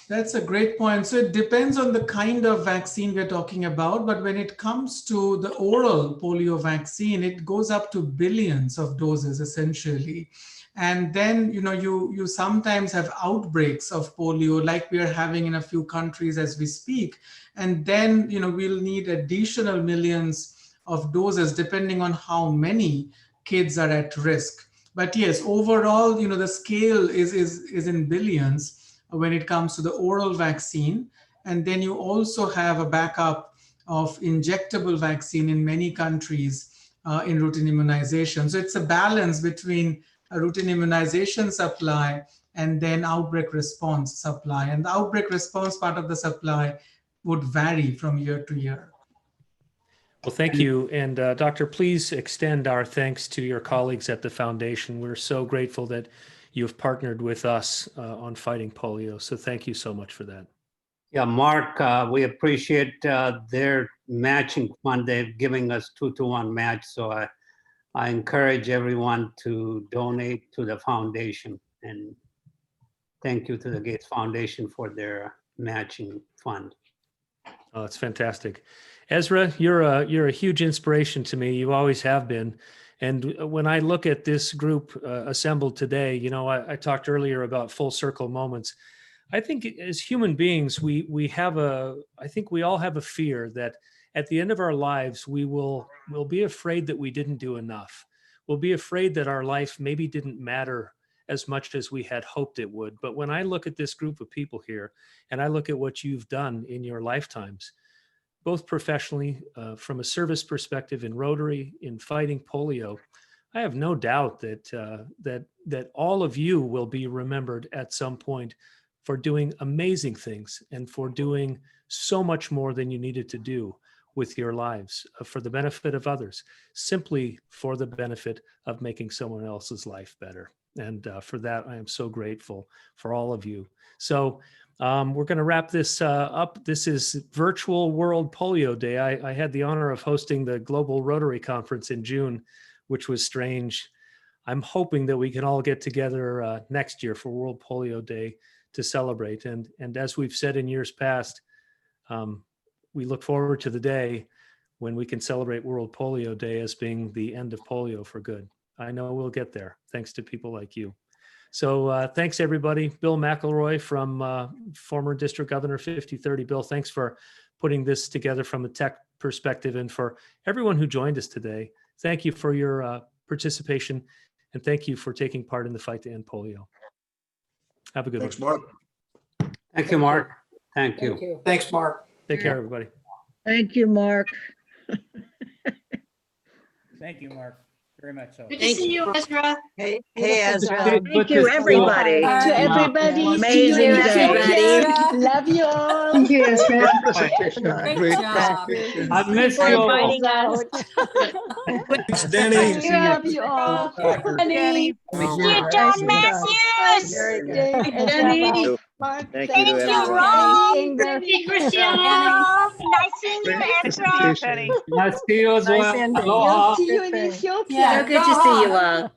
That's a great point. So it depends on the kind of vaccine we're talking about. But when it comes to the oral polio vaccine, it goes up to billions of doses essentially. And then, you sometimes have outbreaks of polio like we are having in a few countries as we speak. And then, we'll need additional millions of doses depending on how many kids are at risk. But yes, overall, the scale is in billions when it comes to the oral vaccine. And then you also have a backup of injectable vaccine in many countries in routine immunization. So it's a balance between a routine immunization supply and then outbreak response supply. And the outbreak response part of the supply would vary from year to year. Well, thank you. And Doctor, please extend our thanks to your colleagues at the foundation. We're so grateful that you've partnered with us on fighting polio. So thank you so much for that. Yeah, Mark, we appreciate their matching fund. They're giving us 2-to-1 match. So I encourage everyone to donate to the foundation, and thank you to the Gates Foundation for their matching fund. Oh, that's fantastic. Ezra, you're a huge inspiration to me. You always have been. And when I look at this group assembled today, I talked earlier about full circle moments. I think as human beings, I think we all have a fear that at the end of our lives, we'll be afraid that we didn't do enough. We'll be afraid that our life maybe didn't matter as much as we had hoped it would. But when I look at this group of people here, and I look at what you've done in your lifetimes, both professionally, from a service perspective in Rotary, in fighting polio, I have no doubt that all of you will be remembered at some point for doing amazing things and for doing so much more than you needed to do with your lives for the benefit of others, simply for the benefit of making someone else's life better. And for that, I am so grateful for all of you. So we're going to wrap this up. This is Virtual World Polio Day. I had the honor of hosting the Global Rotary Conference in June, which was strange. I'm hoping that we can all get together next year for World Polio Day to celebrate. And as we've said in years past, we look forward to the day when we can celebrate World Polio Day as being the end of polio for good. I know we'll get there, thanks to people like you. So thanks, everybody. Bill McElroy from former District Governor 5030. Bill, thanks for putting this together from a tech perspective, and for everyone who joined us today. Thank you for your participation, and thank you for taking part in the fight to end polio. Have a good one. Thanks, Mark. Thank you, Mark. Thank you. Thanks, Mark. Take care, everybody. Thank you, Mark. Thank you, Mark. Very Very much so. Good to see you, Ezra. Hey, Good Ezra. to- Thank good to you, see everybody. To everybody. Amazing See you in day. Ethiopia. Love you all. Thank you, Ezra. Great job. I miss For you all. inviting us. Thanks, Denny. Love you all. Danny. You John Matthews. Very good. Danny. Thank Thank you, you, Ezra. Rob. Hey, Christian. Nice seeing you, Ezra. Nice to see you as Nice well. ending. Aloha. See you in Ethiopia. Yeah, good to see you all.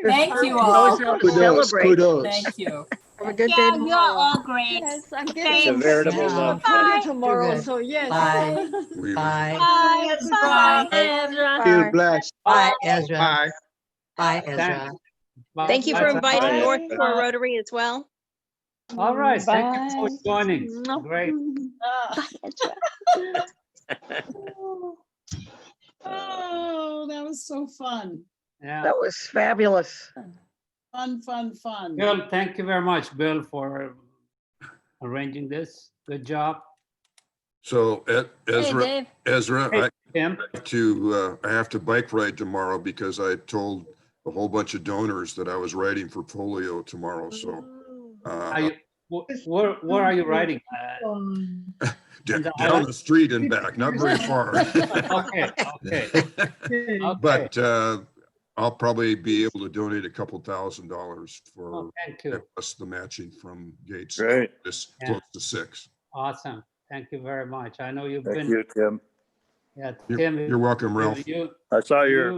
Thank you all. Celebrate. Kudos. Thank you. Have a good day Yeah, you're all tomorrow. great. Yes, I'm It's a getting veritable Yeah. love. Bye. Tomorrow, so yes. Bye. We- Bye. Bye. Bye. Ezra. Feel blessed. Bye, Ezra. Bye. Bye, Ezra. Thank you for Bye. inviting Bye. North Shore Rotary as well. All right. Thank you for joining. Great. Oh, that was so fun. Yeah. That was fabulous. Fun. Bill, thank you very much, Bill, for arranging this. Good job. So Ezra, Hey, I Tim. have to bike ride tomorrow because I told a whole bunch of donors that I was riding for polio tomorrow. So Are you, where are you riding? down the street and back, not very far. Okay. But I'll probably be able to donate a couple $1,000 for Oh, thank you. plus the matching from Gates. Great. This Yeah. close to 6. Awesome. Thank you very much. I know you've Thank been. you, Tim. Yeah, Tim. You're welcome, Ralph. You, I saw your you